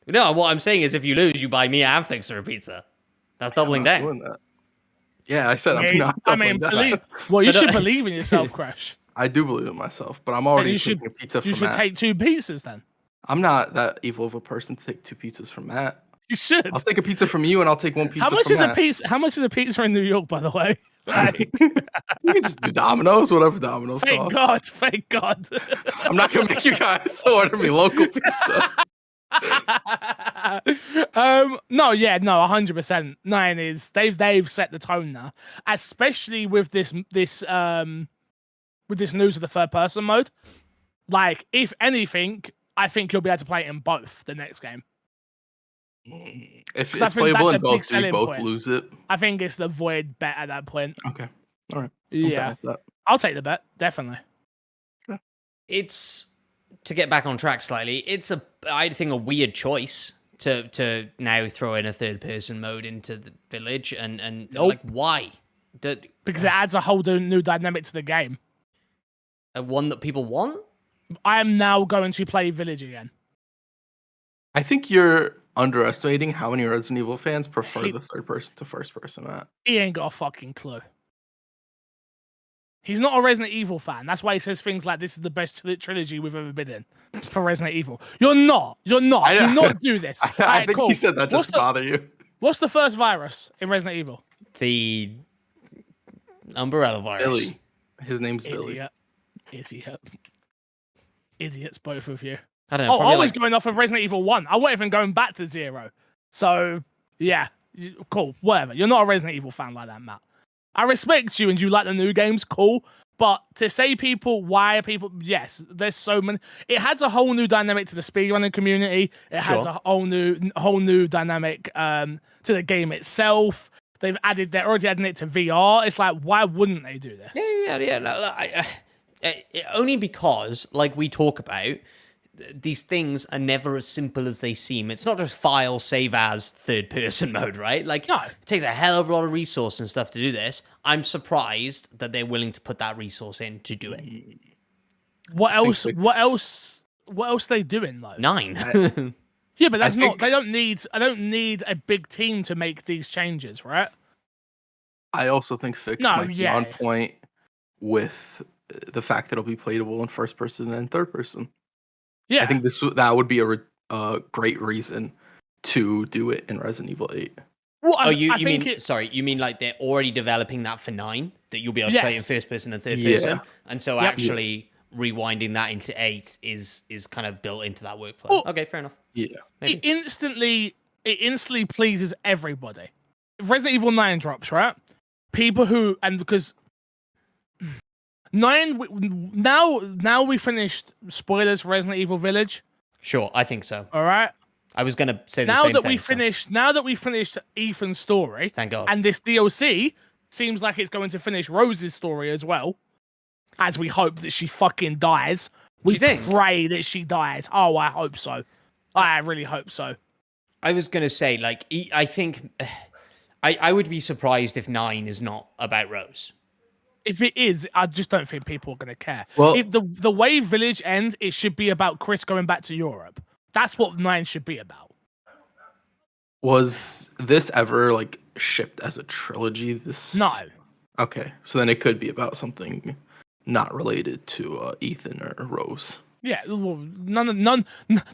No, what I'm saying is if you lose, you buy me and Fixer a pizza. That's doubling I'm not down. doing that. Yeah, I said I'm Yeah, not I doubling mean, down. you So should don't- believe in yourself, Crash. I do believe in myself, but I'm Then already you should, taking a pizza you from should Matt. take 2 pizzas then. I'm not that evil of a person to take 2 pizzas from Matt. You should. I'll take a pizza from you, and I'll take 1 pizza How much from is a Matt. pizza? How much is a pizza in New York, by the way? Like, We can just do Domino's, whatever Domino's thank costs. God, thank God. I'm not gonna make you guys order me local pizza. No, 100%. 9 is they've set the tone now, especially with this news of the third person mode. Like, if anything, I think you'll be able to play it in both the next game. If 'Cause I it's think playable that's in a big both, do you selling both point. lose it? I think it's the void bet at that point. Okay, all right. I'm Yeah, fine with that. I'll take the bet definitely. It's, to get back on track slightly, it's I think a weird choice to now throw in a third person mode into the Village and Nope. like why? Because it adds a whole new dynamic to the game. One that people want? I am now going to play Village again. I think you're underestimating how many Resident Evil fans prefer He- the third person to first person, Matt. He ain't got a fucking clue. He's not a Resident Evil fan. That's why he says things like, "This is the best trilogy we've ever been in." For Resident Evil, you're not. You're not. I know. Do not do this. I Alright, think cool. he said that just to bother you. What's the first virus in Resident Evil? The Umbrella virus. Billy. His name's Billy. Idiots, both of you. I don't know. Oh, Probably I was like, going off of Resident Evil 1. I wasn't even going back to 0. So, yeah. Cool. Whatever. You're not a Resident Evil fan like that, Matt. I respect you and you like the new games. Cool. But to say why are people... Yes, there's so many... It adds a whole new dynamic to the speedrunning community. It has a whole new dynamic to the game itself. They're already adding it to VR. It's like, why wouldn't they do this? Yeah. No, only because, like we talk about, these things are never as simple as they seem. It's not just file save as third person mode, right? Like, No. it takes a hell of a lot of resource and stuff to do this. I'm surprised that they're willing to put that resource in to do it. What else? think What else? What else are they doing though? 9. Yeah, but that's I not. think- They don't need. I don't need a big team to make these changes, right? I also think Fix No, might be on point with the fact that it'll be playable in first person and third person. Yeah. I think that would be a great reason to do it in Resident Evil 8. Well, Oh, you think mean sorry? You mean like they're already developing that for 9 that you'll be able to play in Yes. first person and third Yeah. person, and so Yep. actually rewinding that into 8 is kind of built into that workflow. Well, Okay, fair enough. Yeah. Maybe. it instantly pleases everybody. If Resident Evil 9 drops, right? People who because 9 now we finished spoilers for Resident Evil Village. Sure, I think so. All right. I was gonna say the Now same that thing. now that we finished Ethan's story, Thank God. and this DLC seems like it's going to finish Rose's story as well, as we hope that she fucking dies. We pray that she dies. Oh, I hope so. I really hope so. I was gonna say, like, I think I would be surprised if 9 is not about Rose. If it is, I just don't think people are gonna care. Well, if the way Village ends, it should be about Chris going back to Europe. That's what 9 should be about. Was this ever like shipped as a trilogy? No. Okay, so then it could be about something not related to Ethan or Rose. Yeah, well, none.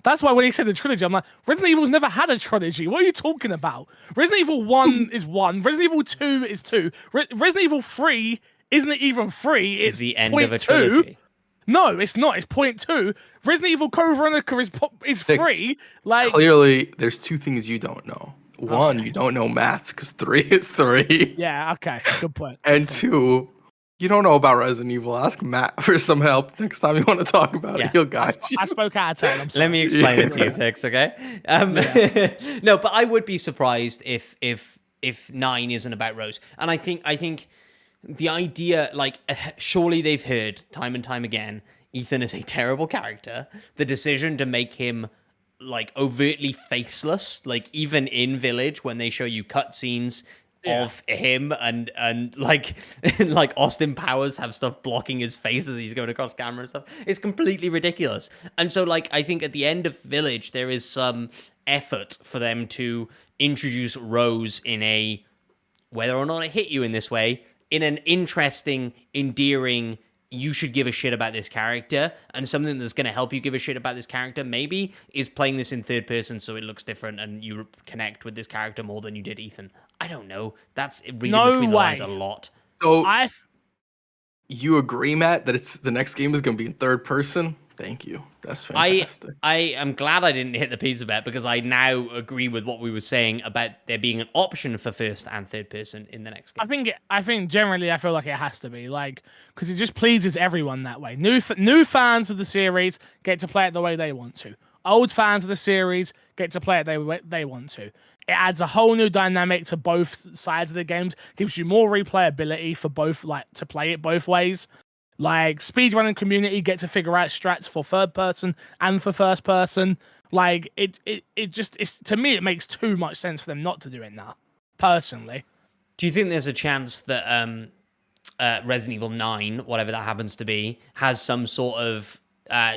That's why when he said the trilogy, I'm like, Resident Evil's never had a trilogy. What are you talking about? Resident Evil 1 is 1. Resident Evil 2 is 2. Resident Evil 3 isn't even 3. It's the end of a trilogy. No, it's not. It's point 2. Resident Evil Code Veronica is 3. Like, clearly, there's two things you don't know. One, you don't know maths because 3 is 3. Yeah, okay. Good point. And 2, you don't know about Resident Evil. Ask Matt for some help next time you want to talk about it. He'll guide you. I spoke out of turn. I'm sorry. Let me explain it to you, Fix, okay? No, but I would be surprised if 9 isn't about Rose. And I think the idea, like, surely they've heard time and time again, Ethan is a terrible character. The decision to make him, like, overtly faceless, like, even in Village, when they show you cutscenes of him and like like Austin Powers have stuff blocking his face as he's going across camera and stuff. It's completely ridiculous. And so, like, I think at the end of Village, there is some effort for them to introduce Rose in a, whether or not it hit you in this way, in an interesting, endearing, you should give a shit about this character, and something that's going to help you give a shit about this character maybe is playing this in third person so it looks different and you connect with this character more than you did Ethan. I don't know. That's reading between the lines a lot. So you agree, Matt, that it's the next game is going to be in third person? Thank you. That's fantastic. I am glad I didn't hit the pizza bet because I now agree with what we were saying about there being an option for first and third person in the next game. I think generally I feel like it has to be, like, because it just pleases everyone that way. New fans of the series get to play it the way they want to. Old fans of the series get to play it the way they want to. It adds a whole new dynamic to both sides of the games, gives you more replayability for both, like, to play it both ways. Like, speedrunning community get to figure out strats for third person and for first person. Like, it just, to me, it makes too much sense for them not to do it now, personally. Do you think there's a chance that Resident Evil 9, whatever that happens to be, has some sort of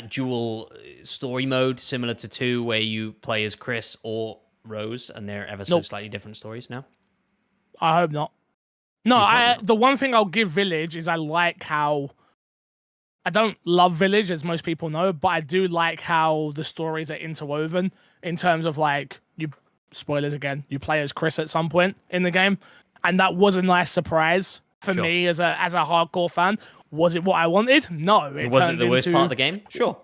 dual story mode similar to 2 where you play as Chris or Rose and they're ever so slightly different stories now? I hope not. No, the one thing I'll give Village is I like how... I don't love Village, as most people know, but I do like how the stories are interwoven in terms of, like, spoilers again, you play as Chris at some point in the game. And that was a nice surprise for me as a hardcore fan. Was it what I wanted? No. Was it the worst part of the game? Sure.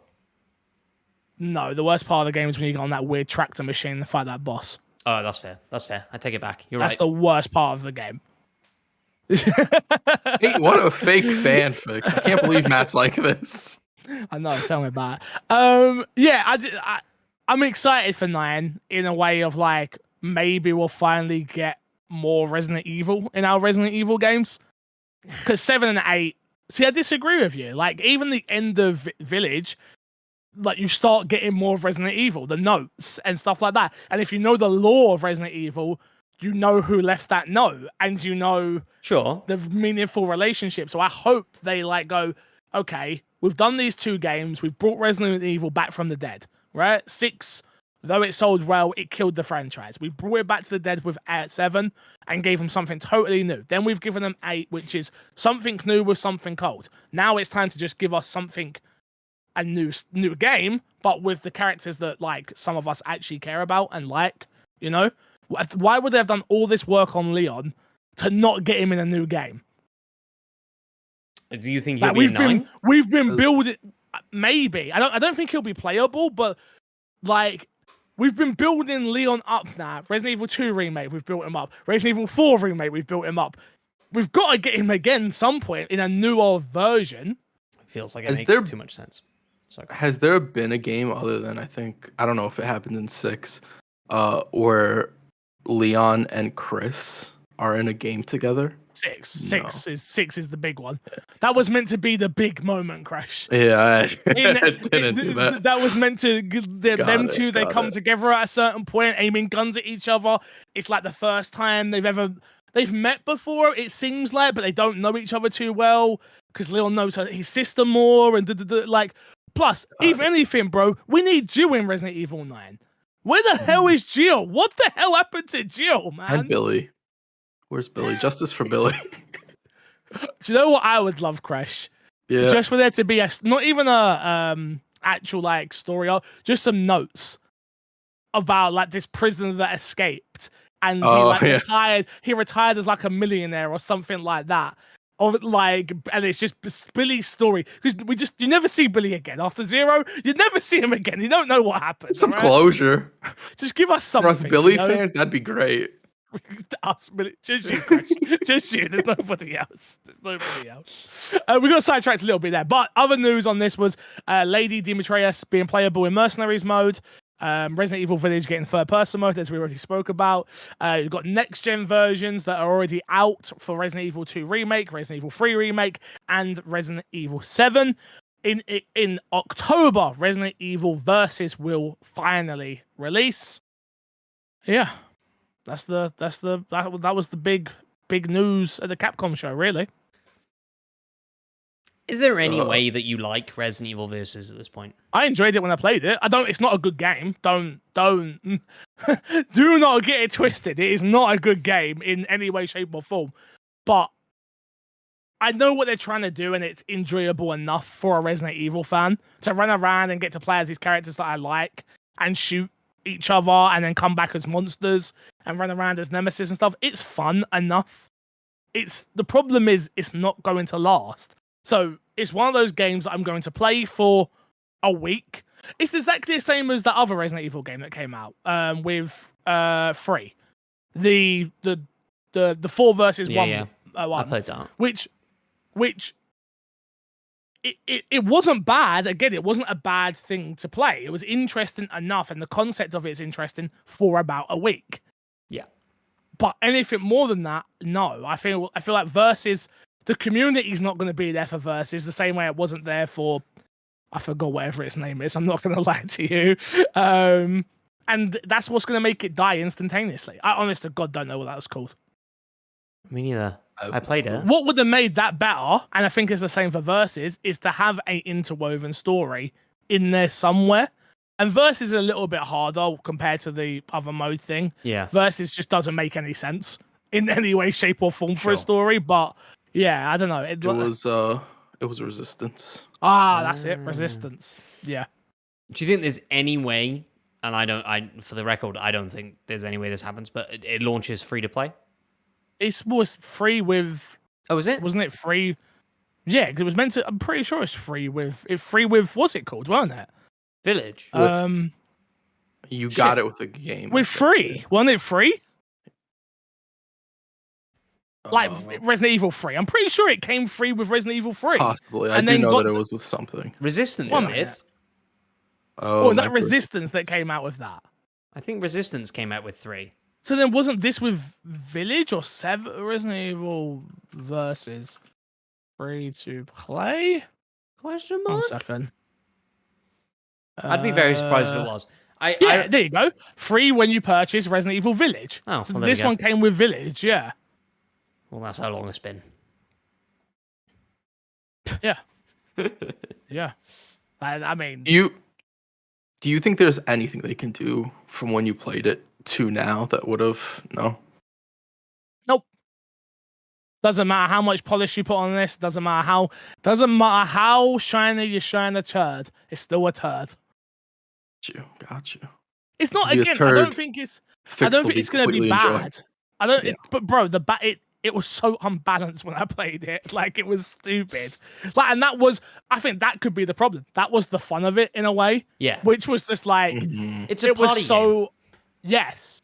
No, the worst part of the game is when you go on that weird tractor machine and fight that boss. Oh, that's fair. That's fair. I take it back. That's the worst part of the game. Hey, what a fake fan fix. I can't believe Matt's like this. I know, tell me about it. Yeah, I'm excited for 9 in a way of, like, maybe we'll finally get more Resident Evil in our Resident Evil games. Because 7 and 8, see, I disagree with you. Like, even the end of Village, like, you start getting more of Resident Evil, the notes and stuff like that. And if you know the lore of Resident Evil, you know who left that note, and you know the meaningful relationship. So I hope they, like, go, okay, we've done these 2 games, we've brought Resident Evil back from the dead, right? 6, though it sold well, it killed the franchise. We brought it back to the dead with 7 and gave them something totally new. Then we've given them 8, which is something new with something old. Now it's time to just give us something, a new game, but with the characters that, like, some of us actually care about and like, you know? Why would they have done all this work on Leon to not get him in a new game? Do you think he'll be in 9? We've been building... Maybe. I don't think he'll be playable, but, like, we've been building Leon up now. Resident Evil 2 Remake, we've built him up. Resident Evil 4 Remake, we've built him up. We've got to get him again some point in a newer version. It feels like it makes too much sense. So cool. Has there been a game other than I don't know if it happens in 6, where Leon and Chris are in a game together? Six is the big one. That was meant to be the big moment, Crash. Yeah, it didn't do that. That was meant to them two. They come together at a certain point, aiming guns at each other. It's like the first time they've met before. It seems like, but they don't know each other too well because Leon knows his sister more, and like. Plus, if anything, bro, we need Jill in Resident Evil 9. Where the hell is Jill? What the hell happened to Jill, man? And Billy. Where's Billy? Justice for Billy. Do you know what I would love, Crash? Yeah. Just for there to be not even a actual like story, just some notes about like this prisoner that escaped and retired. He retired as like a millionaire or something like that. Or like, and it's just Billy's story because you never see Billy again after 0. You never see him again. You don't know what happened. Some closure. Just give us something. For us Billy fans, that'd be great. Just you, Crash. Just you. There's nobody else. We got sidetracked a little bit there, but other news on this was Lady Demetrius being playable in Mercenaries mode. Resident Evil Village getting third-person mode, as we already spoke about. You've got next-gen versions that are already out for Resident Evil 2 Remake, Resident Evil 3 Remake, and Resident Evil 7. In October, Resident Evil Versus will finally release. Yeah. That was the big news at the Capcom show, really. Is there any way that you like Resident Evil Versus at this point? I enjoyed it when I played it. It's not a good game. Don't do not get it twisted. It is not a good game in any way, shape, or form. But I know what they're trying to do, and it's enjoyable enough for a Resident Evil fan to run around and get to play as these characters that I like and shoot each other and then come back as monsters and run around as Nemesis and stuff. It's fun enough. The problem is it's not going to last. So it's one of those games that I'm going to play for a week. It's exactly the same as the other Resident Evil game that came out with 3. The 4 versus 1. Yeah. I played that. Which it wasn't bad. Again, it wasn't a bad thing to play. It was interesting enough, and the concept of it is interesting for about a week. Yeah. But anything more than that, no. I feel like Versus, the community is not going to be there for Versus the same way it wasn't there for, I forgot whatever its name is. I'm not going to lie to you. And that's what's going to make it die instantaneously. I honest to God don't know what that was called. Me neither. I played it. What would have made that better, and I think it's the same for Versus, is to have an interwoven story in there somewhere. And Versus is a little bit harder compared to the other mode thing. Yeah. Versus just doesn't make any sense in any way, shape, or form for a story. But yeah, I don't know. It was Resistance. That's it. Resistance. Yeah. Do you think there's any way? And for the record, I don't think there's any way this happens. But it launches free to play. It was free with. Oh, was it? Wasn't it free? Yeah, because it was meant to. I'm pretty sure it's free with. What's it called? Wasn't it? Village. You got it with a game. With free, wasn't it free? Like Resident Evil 3. I'm pretty sure it came free with Resident Evil 3. Possibly. I do know that it was with something. Resistance did. Oh, was that Resistance that came out with that? I think Resistance came out with 3. So then wasn't this with Village or 7 Resident Evil Versus free to play? Question mark? 1 second. I'd be very surprised if it was. There you go. Free when you purchase Resident Evil Village. Oh, so well, this one came with Village, yeah. Well, that's how long it's been. Yeah. Yeah. I mean... Do you think there's anything they can do from when you played it to now that would have... No? Nope. Doesn't matter how much polish you put on this. Doesn't matter how shiny you shine a turd. It's still a turd. Got you. It's not, again, I don't think it's going to be bad. But bro, it was so unbalanced when I played it. Like, it was stupid. Like, and I think that could be the problem. That was the fun of it in a way. Yeah. Which was just like, it's a party game. Yes.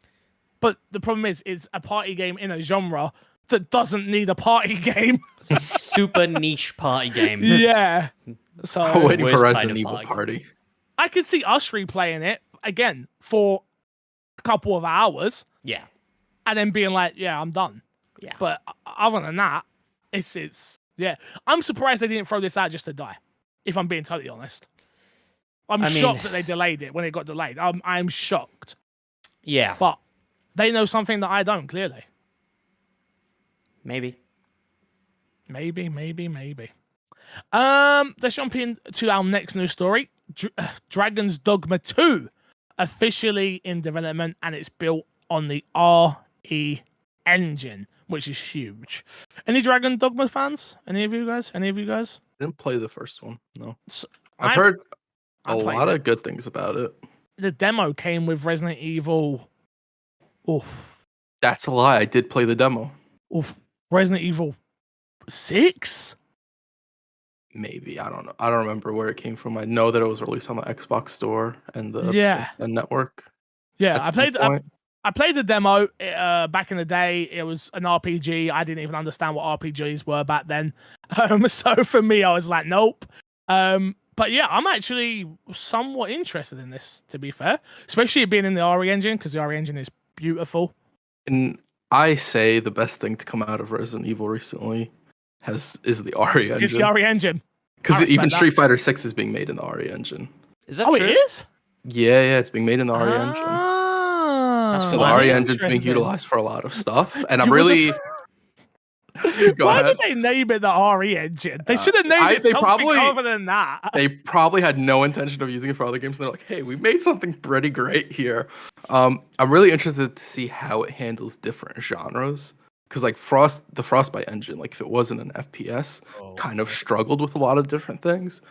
But the problem is a party game in a genre that doesn't need a party game. It's a super niche party game. Yeah. So I'm waiting for Worst kind Resident of Evil party. Party. I could see us replaying it again for a couple of hours Yeah. and then being like, yeah, I'm done. Yeah. But other than that, it's yeah. I'm surprised they didn't throw this out just to die, if I'm being totally honest. I'm shocked that they delayed it when it got delayed. I'm shocked. Yeah. But they know something that I don't, clearly. Maybe. Maybe. Let's jump into our next news story. Dragon's Dogma 2 officially in development, and it's built on the RE engine, which is huge. Any Dragon Dogma fans? Any of you guys? I didn't play the first one. No. So, I've heard I a played lot it. of good things about it. The demo came with Resident Evil. That's a lie. I did play the demo. Resident Evil 6? Maybe. I don't know. I don't remember where it came from. I know that it was released on the Xbox store and the network. Yeah, I played the demo back in the day. It was an RPG. I didn't even understand what RPGs were back then. So for me, I was like, nope. But yeah, I'm actually somewhat interested in this, to be fair. Especially it being in the RE engine, because the RE engine is beautiful. And I say the best thing to come out of Resident Evil recently is the RE engine. It's the RE engine. Because even Street Fighter 6 is being made in the RE engine. Is that true? It is? Yeah, it's being made in the RE engine. So the RE engine's being utilized for a lot of stuff, and I'm really. Why did they name it the RE engine? They should have named it something other than that. They probably had no intention of using it for other games. And they're like, "Hey, we made something pretty great here." I'm really interested to see how it handles different genres, because like the Frostbite engine, like if it wasn't an FPS, kind of struggled with a lot of different things.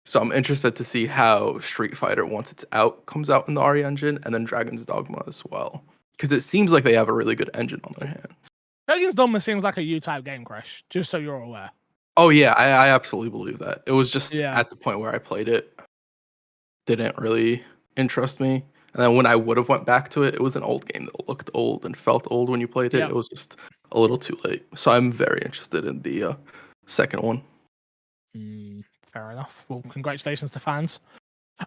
So I'm interested to see how Street Fighter, once it's out, comes out in the RE engine, and then Dragon's Dogma as well. Because it seems like they have a really good engine on their hands. Dragon's Dogma seems like a U-type game, Crash, just so you're aware. Oh yeah, I absolutely believe that. It was just at the point where I played it, didn't really interest me. And then when I would have went back to it, it was an old game that looked old and felt old when you played it. It was just a little too late. So I'm very interested in the second one. Fair enough. Well, congratulations to fans.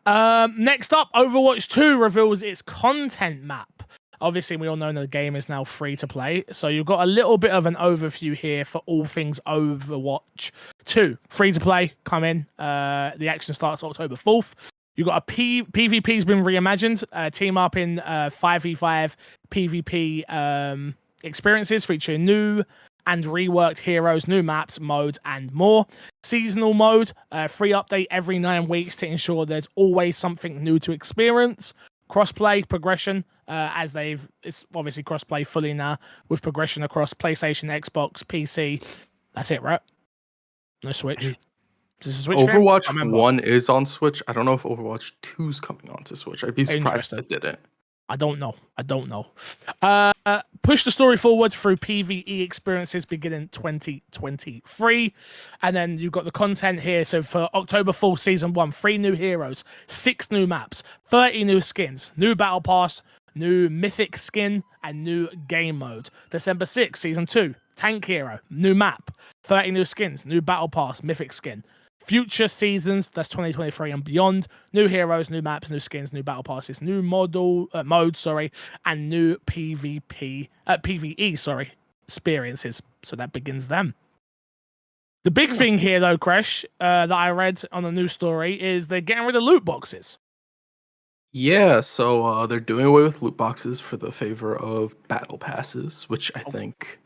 Next up, Overwatch 2 reveals its content map. Obviously, we all know that the game is now free to play. So you've got a little bit of an overview here for all things Overwatch 2. Free to play, come in. The action starts October 4th. You've got PvP's been reimagined. Team up in 5v5 PvP experiences featuring new and reworked heroes, new maps, modes, and more. Seasonal mode, free update every 9 weeks to ensure there's always something new to experience. Crossplay progression, it's obviously crossplay fully now with progression across PlayStation, Xbox, PC. That's it, right? No Switch. Is this a Switch Overwatch game? 1 is on Switch. I don't know if Overwatch 2 is coming onto Switch. I'd be surprised if it didn't. I don't know. Push the story forward through PvE experiences beginning 2023. And then you've got the content here. So for October 4th, Season 1, 3 new heroes, 6 new maps, 30 new skins, new battle pass, new mythic skin, and new game mode. December 6th, Season 2, Tank Hero, new map, 30 new skins, new battle pass, mythic skin. Future seasons, that's 2023 and beyond. New heroes, new maps, new skins, new battle passes, new modes, and new PvE, experiences. So that begins them. The big thing here, though, Crash, that I read on the news story is they're getting rid of loot boxes. Yeah, so they're doing away with loot boxes for the favor of battle passes, which I think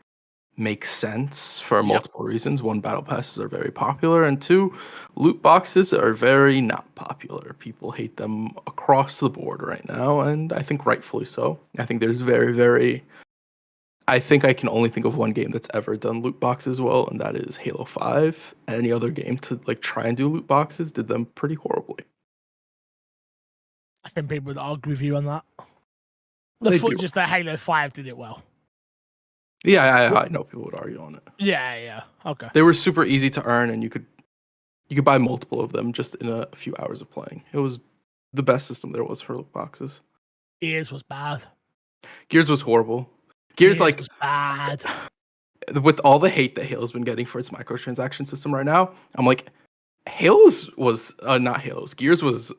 makes sense for multiple reasons. 1, battle passes are very popular, and 2, loot boxes are very not popular. People hate them across the board right now, and I think rightfully so. I think there's I think I can only think of one game that's ever done loot boxes well, and that is Halo 5. Any other game to try and do loot boxes did them pretty horribly. I think people would argue with you on that. Just that Halo 5 did it well. Yeah, I know people would argue on it. Yeah. Okay. They were super easy to earn, and you could buy multiple of them just in a few hours of playing. It was the best system there was for loot boxes. Gears was bad. Gears was horrible. Gears was bad. With all the hate that Halo's been getting for its microtransaction system right now, I'm like, Halo's was not Halo's. Gears was,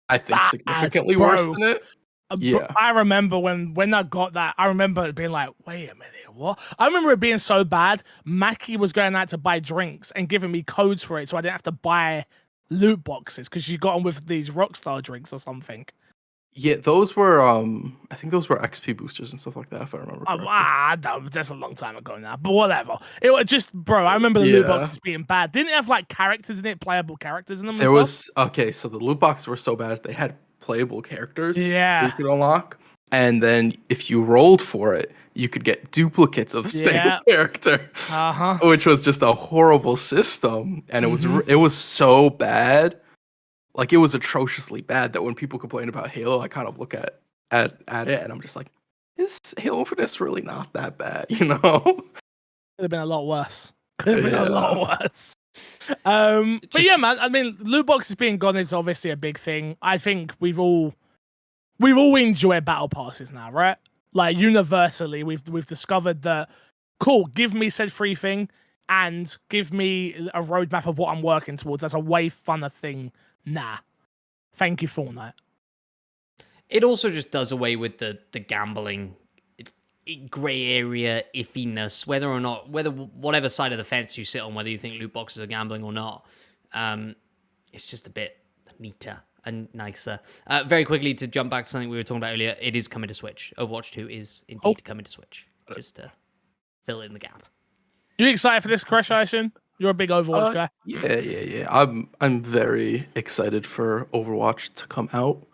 I think, Bad, significantly worse bro. than it. Yeah. I remember when I got that, I remember it being like, wait a minute, what? I remember it being so bad, Mackie was going out to buy drinks and giving me codes for it so I didn't have to buy loot boxes because she got on with these Rockstar drinks or something. Yeah, those were I think those were XP boosters and stuff like that, if I remember correctly. That's a long time ago now, but whatever. It was just, bro, I remember the loot boxes being bad. Didn't it have like characters in it, playable characters in them? There was, okay, so the loot boxes were so bad they had playable characters that you could unlock. And then if you rolled for it, you could get duplicates of the same character, which was just a horrible system. And it was so bad. Like, it was atrociously bad that when people complain about Halo, I kind of look at it and I'm just like, is Halo Infinite really not that bad, you know? Could have been a lot worse. Could have been a lot worse. But yeah, man, I mean, loot boxes being gone is obviously a big thing. I think we've all enjoyed battle passes now, right? Like, universally, we've discovered that, cool, give me said free thing and give me a roadmap of what I'm working towards. That's a way funner thing. Nah. Thank you, Fortnite. It also just does away with the gambling gray area iffiness, whatever side of the fence you sit on, whether you think loot boxes are gambling or not. It's just a bit neater and nicer. Very quickly, to jump back to something we were talking about earlier, it is coming to Switch. Overwatch 2 is indeed coming to Switch. Just to fill in the gap. You excited for this, Crash Ison? You're a big Overwatch guy. Yeah. I'm very excited for Overwatch to come out.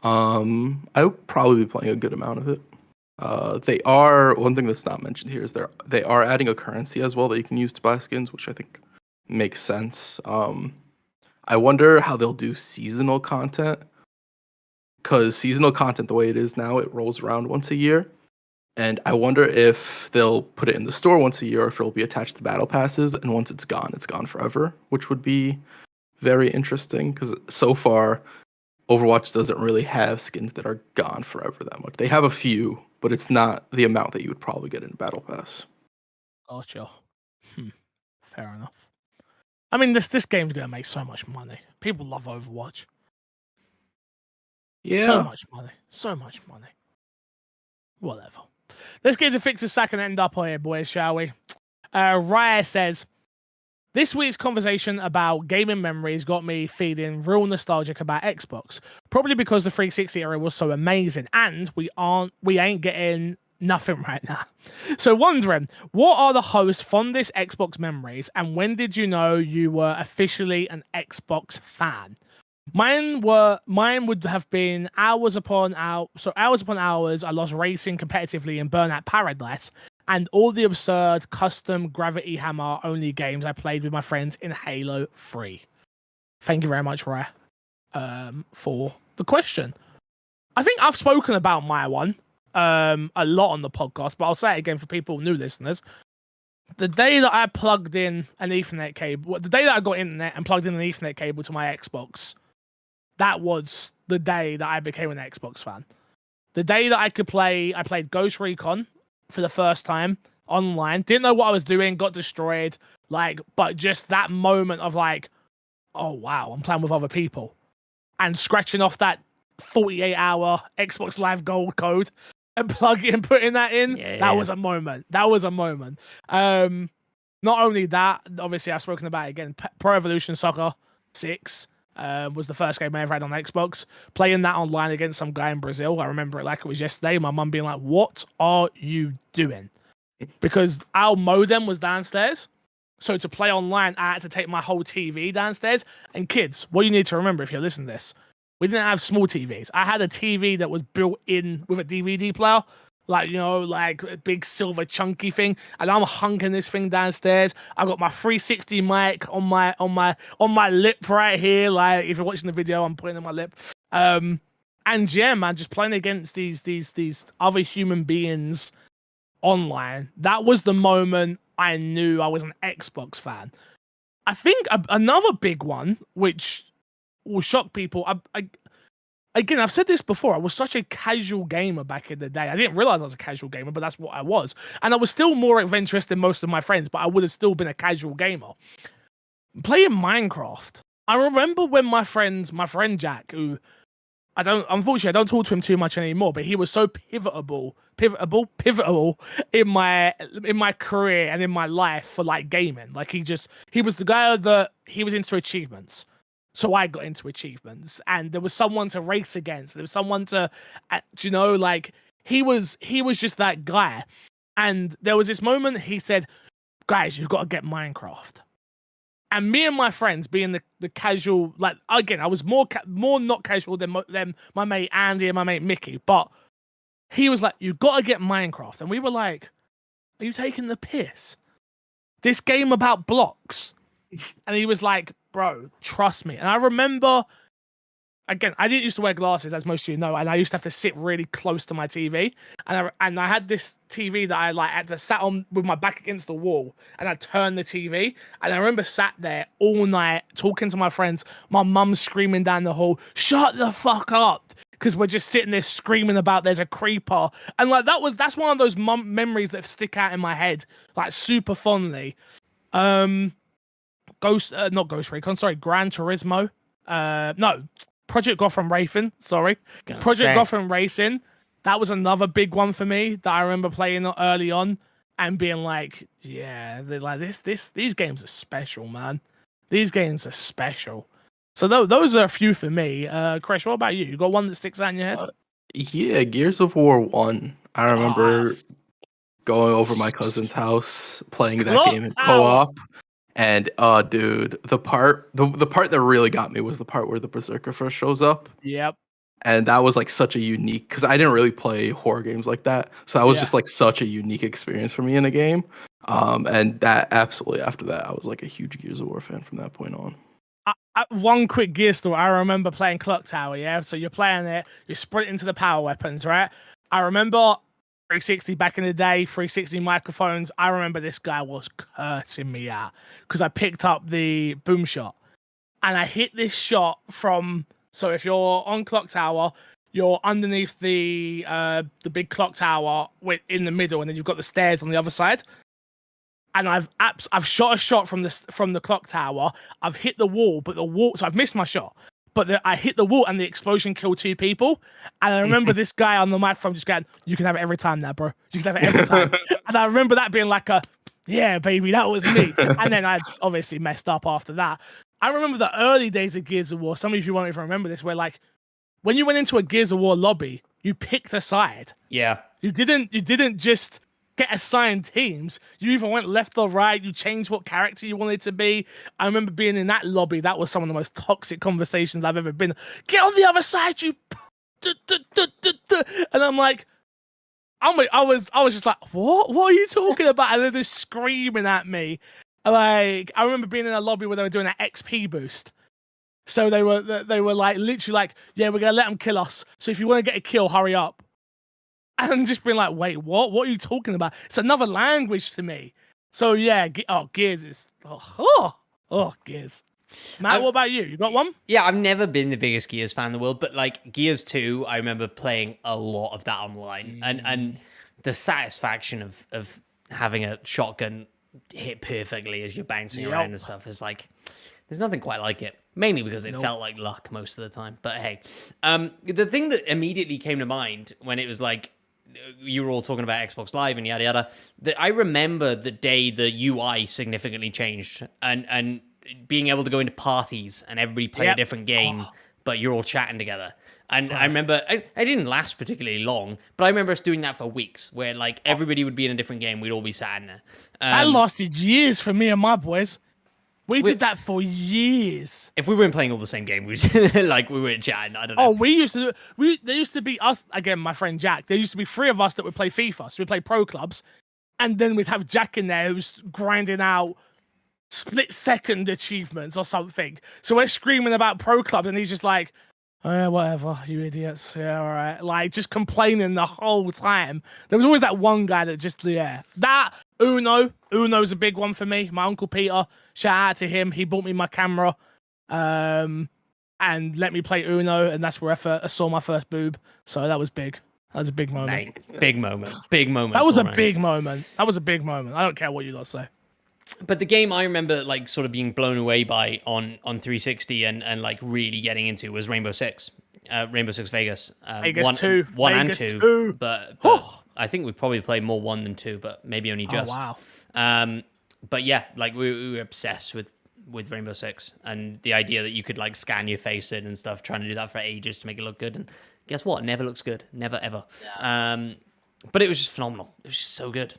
I'll probably be playing a good amount of it. They are, one thing that's not mentioned here is they are adding a currency as well that you can use to buy skins, which I think makes sense. I wonder how they'll do seasonal content, because seasonal content, the way it is now, it rolls around once a year. And I wonder if they'll put it in the store once a year, or if it'll be attached to battle passes, and once it's gone forever, which would be very interesting, because so far, Overwatch doesn't really have skins that are gone forever that much. They have a few, but it's not the amount that you would probably get in Battle Pass. Gotcha. Fair enough. I mean, this game's gonna make so much money. People love Overwatch. Yeah. So much money. Whatever. Let's get to fix the second end up here, boys, shall we? Raya says, this week's conversation about gaming memories got me feeling real nostalgic about Xbox. Probably because the 360 era was so amazing, and we ain't getting nothing right now. So wondering, what are the host's fondest Xbox memories, and when did you know you were officially an Xbox fan? Mine would have been hours upon hours. I lost racing competitively in Burnout Paradise, and all the absurd custom Gravity Hammer only games I played with my friends in Halo 3. Thank you very much, Ray, for the question. I think I've spoken about my one a lot on the podcast, but I'll say it again for people, new listeners. The day that I plugged in an Ethernet cable, the day that I got internet and plugged in an Ethernet cable to my Xbox, that was the day that I became an Xbox fan. The day that I played Ghost Recon for the first time online. Didn't know what I was doing, got destroyed. But just that moment of oh wow, I'm playing with other people. And scratching off that 48-hour Xbox Live Gold code and putting that in. That was a moment. Not only that, obviously I've spoken about it again. Pro Evolution Soccer 6. Was the first game I ever had on Xbox. Playing that online against some guy in Brazil. I remember it like it was yesterday. My mum being like, what are you doing? Because our modem was downstairs. So to play online, I had to take my whole TV downstairs. And kids, what you need to remember if you're listening to this, we didn't have small TVs. I had a TV that was built in with a DVD player. A big silver chunky thing, and I'm hunking this thing downstairs. I got my 360 mic on my lip right here. Like, if you're watching the video, I'm putting it on my lip. And yeah, man, just playing against these other human beings online. That was the moment I knew I was an Xbox fan. I think another big one, which will shock people. Again, I've said this before. I was such a casual gamer back in the day. I didn't realize I was a casual gamer, but that's what I was. And I was still more adventurous than most of my friends, but I would have still been a casual gamer. Playing Minecraft I remember when my friend Jack, who unfortunately I don't talk to him too much anymore, but he was so pivotal in my career and in my life for like gaming. Like he was the guy that he was into achievements. So I got into achievements, and there was someone to race against. There was someone to, like he was just that guy. And there was this moment he said, "Guys, you've got to get Minecraft." And me and my friends, being the casual, like again, I was more not casual than my mate Andy and my mate Mickey, but he was like, "You've got to get Minecraft," and we were like, "Are you taking the piss? This game about blocks?" And he was like, "Bro, trust me." And I remember, again, I didn't used to wear glasses, as most of you know, and I used to have to sit really close to my TV. And I had this TV that I like had to sat on with my back against the wall, and I turned the TV. And I remember sat there all night talking to my friends. My mum screaming down the hall, "Shut the fuck up!" Because we're just sitting there screaming about there's a creeper. And like that's one of those memories that stick out in my head, like super fondly. Not Ghost Recon, sorry, Gran Turismo. No, Project Gotham Racing, sorry. Project Gotham Racing. That was another big one for me that I remember playing early on and being like, yeah, they're like these games are special, man. These games are special. So those are a few for me. Chris, what about you? You got one that sticks out in your head? Yeah, Gears of War 1. I remember going over my cousin's house, playing that game in co-op. And dude, the part that really got me was the part where the Berserker first shows up. Yep. And that was like such a unique, because I didn't really play horror games like that. So that was just like such a unique experience for me in a game. And that absolutely after that, I was like a huge Gears of War fan from that point on. One quick gear story. I remember playing Clock Tower, yeah? So you're playing it, you're sprinting to the power weapons, right? I remember 360 back in the day, 360 microphones. I remember this guy was cursing me out because I picked up the boom shot and I hit this shot from. So if you're on Clock Tower, you're underneath the big clock tower in the middle, and then you've got the stairs on the other side. And I've shot a shot from the clock tower. I've hit the wall, but the wall. So I've missed my shot. But I hit the wall and the explosion killed 2 people. And I remember this guy on the microphone just going, "You can have it every time now, bro. You can have it every time." And I remember that being like yeah, baby, that was me. And then I obviously messed up after that. I remember the early days of Gears of War. Some of you won't even remember this, where like when you went into a Gears of War lobby, you picked a side. Yeah. You didn't just get assigned teams. You either went left or right. You changed what character you wanted to be. I remember being in that lobby. That was some of the most toxic conversations I've ever been. "Get on the other side, you." And I'm like, I was just like, what are you talking about? And they're just screaming at me. Like, I remember being in a lobby where they were doing an XP boost. So they were like literally like, "Yeah, we're gonna let them kill us. So if you want to get a kill, hurry up." And just being like, "Wait, what? What are you talking about?" It's another language to me. So yeah, Gears is Gears. Matt, what about you? You got one? Yeah, I've never been the biggest Gears fan in the world, but like Gears 2, I remember playing a lot of that online, and the satisfaction of having a shotgun hit perfectly as you're bouncing around and stuff is like, there's nothing quite like it. Mainly because it felt like luck most of the time. But hey, the thing that immediately came to mind when it was like, you were all talking about Xbox Live and yada yada, that I remember the day the UI significantly changed and being able to go into parties and everybody play a different game, but you're all chatting together. And I remember, I didn't last particularly long, but I remember us doing that for weeks, where like everybody would be in a different game, we'd all be sat in there. That lasted years for me and my boys. We did that for years. If we weren't playing all the same game, we weren't chatting. I don't know. Oh, we used to. There used to be us again. My friend Jack. There used to be 3 of us that would play FIFA. So we play pro clubs, and then we'd have Jack in there who's grinding out split-second achievements or something. So we're screaming about pro clubs, and he's just like, "Oh, yeah, whatever, you idiots. Yeah, all right." Like, just complaining the whole time. There was always that one guy that just, that Uno's a big one for me. My Uncle Peter, shout out to him. He bought me my camera and let me play Uno, and that's where I saw my first boob. So that was big. That was a big moment. Big moment. Big moment. That was a big moment. I don't care what you lot say. But the game I remember like sort of being blown away by on 360 and like really getting into was Rainbow Six Vegas. Vegas 2. One and Vegas 2. 2. But I think we probably played more 1 than 2, but maybe only just. Oh, wow. But yeah, like we were obsessed with Rainbow Six and the idea that you could like scan your face in and stuff, trying to do that for ages to make it look good. And guess what? Never looks good. Never, ever. Yeah. But it was just phenomenal. It was just so good.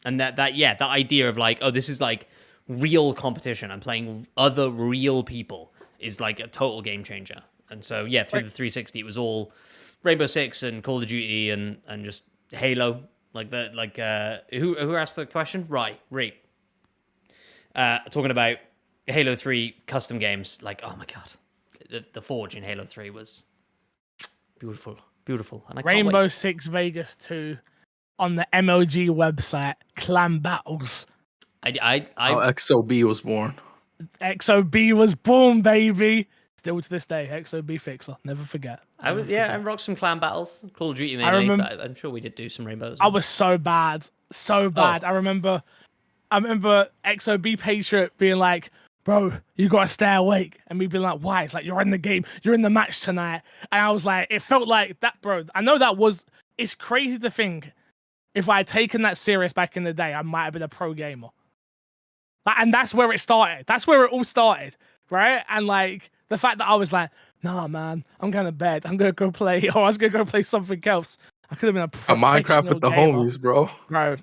And that idea of like, oh, this is like real competition. I'm playing other real people is like a total game changer. And so, yeah, through the 360, it was all Rainbow Six and Call of Duty and just Halo. Like that, like who asked the question? Right. Talking about Halo 3 custom games. Like, oh my god, the Forge in Halo 3 was beautiful. And I Rainbow Six Vegas 2 on the MLG website, clan battles. XOB was born. XOB was born, baby. Still to this day, XOB fixer. Never forget. I rocked some clan battles, Call of Duty mainly. But I'm sure we did do some rainbows. I was so bad. Oh. I remember XOB Patriot being like, bro, you gotta stay awake. And we'd be like, why? It's like, you're in the game, you're in the match tonight. And I was like, it felt like that, bro. I know it's crazy to think if I had taken that serious back in the day, I might have been a pro gamer. And that's where it started. That's where it all started, right? And like the fact that I was like, nah, man, I'm going to bed. I'm going to go play, or I was going to go play something else. I could have been a professional Minecraft with the gamer. homies, bro. Bro,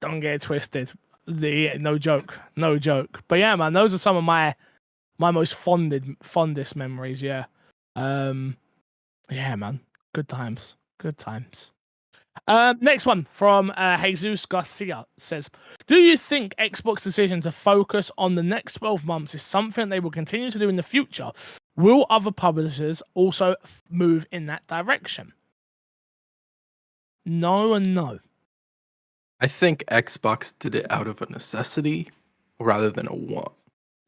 don't get it twisted. No joke. But yeah, man, those are some of my most fondest memories. Yeah, yeah, man, good times. Next one from Jesus Garcia says, do you think Xbox's decision to focus on the next 12 months is something they will continue to do in the future? Will other publishers also move in that direction? No and no. I think Xbox did it out of a necessity rather than a want.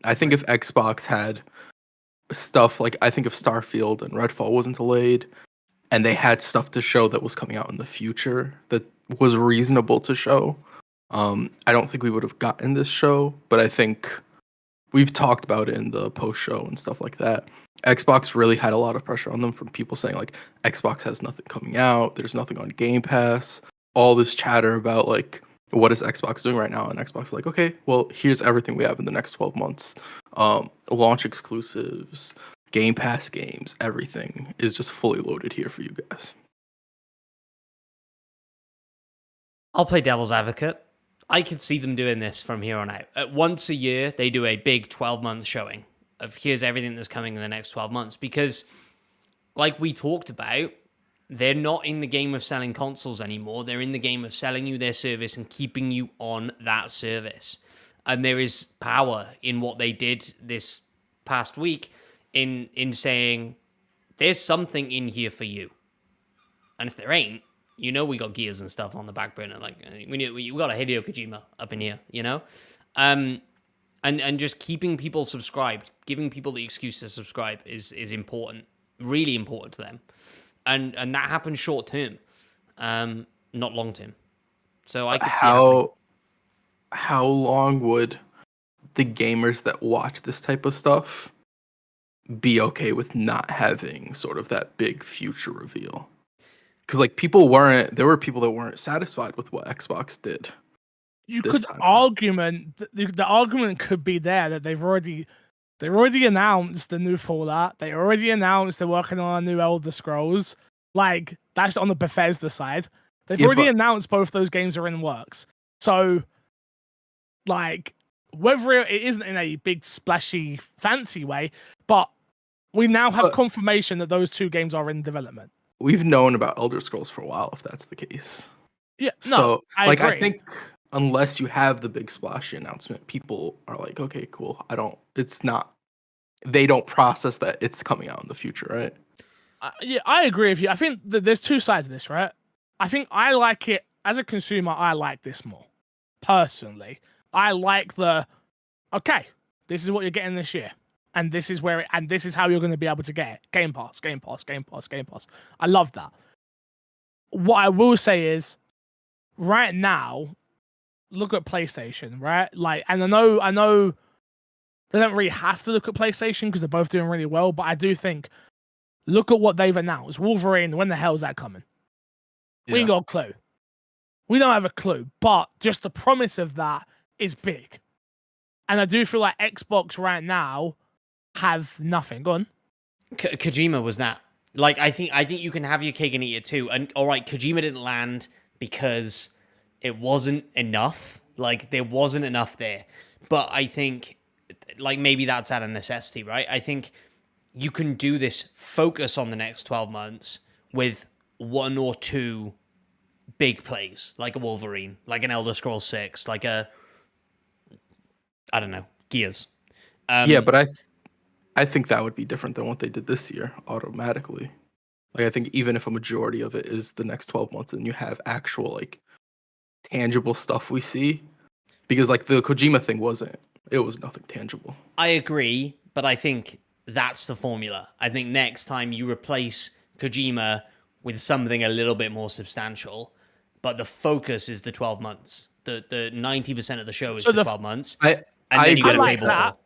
I think if Xbox had stuff like, I think if Starfield and Redfall wasn't delayed and they had stuff to show that was coming out in the future that was reasonable to show, I don't think we would have gotten this show, but I think we've talked about it in the post-show and stuff like that. Xbox really had a lot of pressure on them from people saying like, Xbox has nothing coming out, there's nothing on Game Pass, all this chatter about like, what is Xbox doing right now? And Xbox is like, okay, well, here's everything we have in the next 12 months. Launch exclusives, Game Pass games, everything is just fully loaded here for you guys. I'll play devil's advocate. I could see them doing this from here on out. Once a year, they do a big 12-month showing of here's everything that's coming in the next 12 months. Because, like we talked about, they're not in the game of selling consoles anymore. They're in the game of selling you their service and keeping you on that service. And there is power in what they did this past week in saying, there's something in here for you. And if there ain't, you know we got Gears and stuff on the back burner. Like, we got a Hideo Kojima up in here, you know? And just keeping people subscribed, giving people the excuse to subscribe is important, really important to them. And that happens short term, not long term. So I could see how long would the gamers that watch this type of stuff be okay with not having sort of that big future reveal? Because like there were people that weren't satisfied with what Xbox did. The argument could be there that they already announced the new Fallout. They already announced they're working on a new Elder Scrolls. Like, that's on the Bethesda side. They've already announced both those games are in works. So, like, whether it isn't in a big, splashy, fancy way, but we now have confirmation that those two games are in development. We've known about Elder Scrolls for a while, if that's the case. Yeah, so, I agree. I think unless you have the big splashy announcement, people are like, okay, cool. They don't process that it's coming out in the future, right? Yeah, I agree with you. I think that there's two sides of this, right? I think I like it as a consumer. I like this more personally. I like okay, this is what you're getting this year, and this is this is how you're going to be able to get it. Game Pass. I love that. What I will say is, right now, look at PlayStation, right? Like, and I know they don't really have to look at PlayStation because they're both doing really well, but I do think look at what they've announced. Wolverine, when the hell is that coming? We ain't got a clue. We don't have a clue, but just the promise of that is big. And I do feel like Xbox right now have nothing. Go on. Kojima was that. Like, I think you can have your cake and eat it too. And all right, Kojima didn't land because it wasn't enough. Like, there wasn't enough there. But I think, like, maybe that's out of necessity, right? I think you can do this, focus on the next 12 months with one or two big plays, like a Wolverine, like an Elder Scrolls 6, like I don't know, Gears. Yeah, but I think that would be different than what they did this year automatically. Like, I think even if a majority of it is the next 12 months and you have actual, like, tangible stuff we see, because, like, the Kojima thing it was nothing tangible. I agree, but I think that's the formula. I think next time you replace Kojima with something a little bit more substantial, but the focus is the 12 months. The 90% of the show is the 12 months. And then you get a Fable 4.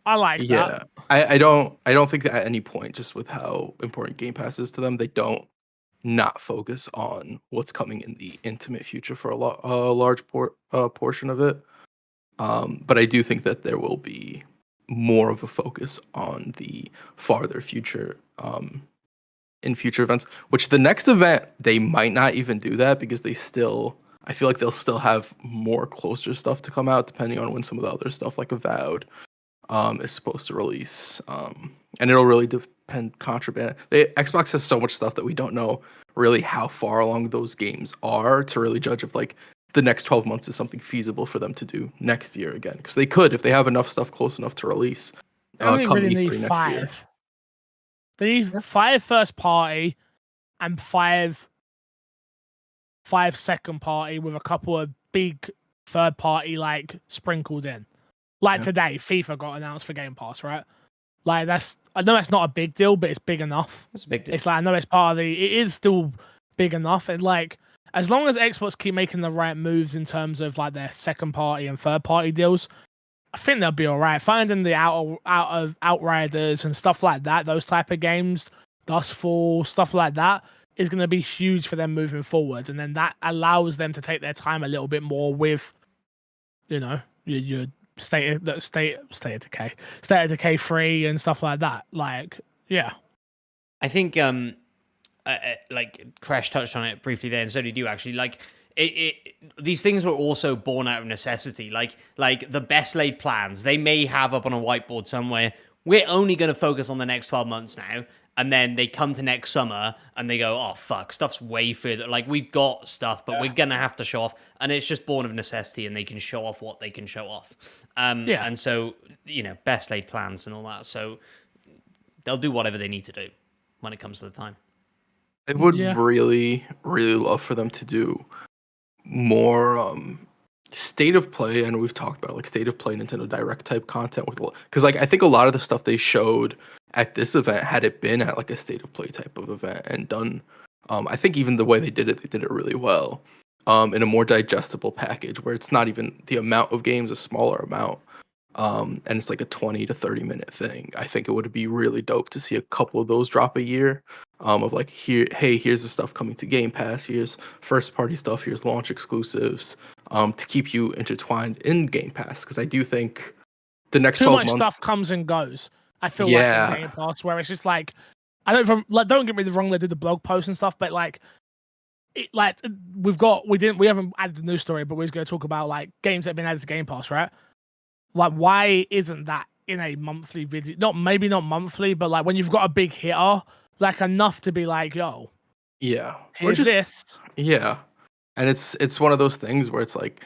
I like that. I don't think that at any point, just with how important Game Pass is to them, they don't not focus on what's coming in the intimate future for a large portion of it. But I do think that there will be more of a focus on the farther future in future events, which the next event, they might not even do that because I feel like they'll still have more closer stuff to come out depending on when some of the other stuff like Avowed is supposed to release. And it'll really depend Contraband. Xbox has so much stuff that we don't know really how far along those games are to really judge if like the next 12 months is something feasible for them to do next year again. Because they could if they have enough stuff close enough to release. Come really need next 5. Year. They need 5 first party and 5 second party with a couple of big third party like sprinkled in. Like today, FIFA got announced for Game Pass, right? Like I know that's not a big deal, but it's big enough. It's a big deal. It's like I know it's part of it is still big enough. And like as long as Xbox keep making the right moves in terms of like their second party and third party deals, I think they'll be all right. Finding the out of Outriders and stuff like that, those type of games, Dustfall, stuff like that, is going to be huge for them moving forward. And then that allows them to take their time a little bit more with, you know, your State of Decay 3 and stuff like that. Like, yeah. I think, like Crash touched on it briefly there, and so did you actually. Like, these things were also born out of necessity. Like the best laid plans, they may have up on a whiteboard somewhere. We're only going to focus on the next 12 months now. And then they come to next summer and they go, oh, fuck, stuff's way further. Like, we've got stuff, but we're going to have to show off. And it's just born of necessity, and they can show off what they can show off. And so, you know, best laid plans and all that. So they'll do whatever they need to do when it comes to the time. I would really, really love for them to do more state of play. And we've talked about like state of play Nintendo Direct type content because like I think a lot of the stuff they showed at this event, had it been at like a state of play type of event and done, I think even the way they did it really well, in a more digestible package where it's not even the amount of games, a smaller amount, and it's like a 20 to 30 minute thing. I think it would be really dope to see a couple of those drop a year, of like here's the stuff coming to Game Pass, here's first party stuff, here's launch exclusives, to keep you intertwined in Game Pass, because I do think the next 12 months... Too much stuff comes and goes. I feel like in Game Pass, where it's just like, don't get me wrong, they did the blog post and stuff, but like, we haven't added the news story, but we're going to talk about like games that have been added to Game Pass, right? Like, why isn't that in a monthly video? Maybe not monthly, but like when you've got a big hitter, like enough to be like, yo, here's this. Yeah, and it's one of those things where it's like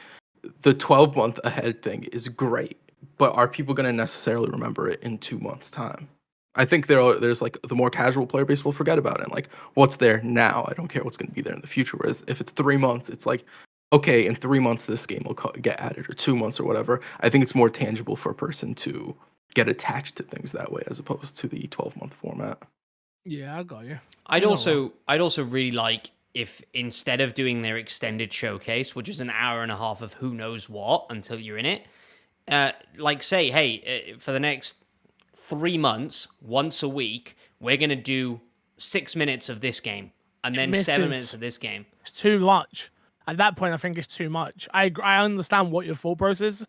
the 12-month ahead thing is great. But are people going to necessarily remember it in 2 months' time? I think there's like the more casual player base will forget about it. And like what's there now, I don't care what's going to be there in the future. Whereas if it's 3 months, it's like, okay, in 3 months this game will get added, or 2 months or whatever. I think it's more tangible for a person to get attached to things that way as opposed to the 12-month format. Yeah, I got you. I'd also really like if instead of doing their extended showcase, which is an hour and a half of who knows what until you're in it, like say, hey, for the next 3 months, once a week, we're going to do 6 minutes of this game and then 7 minutes of this game. It's too much. At that point, I think it's too much. I understand what your thought process is,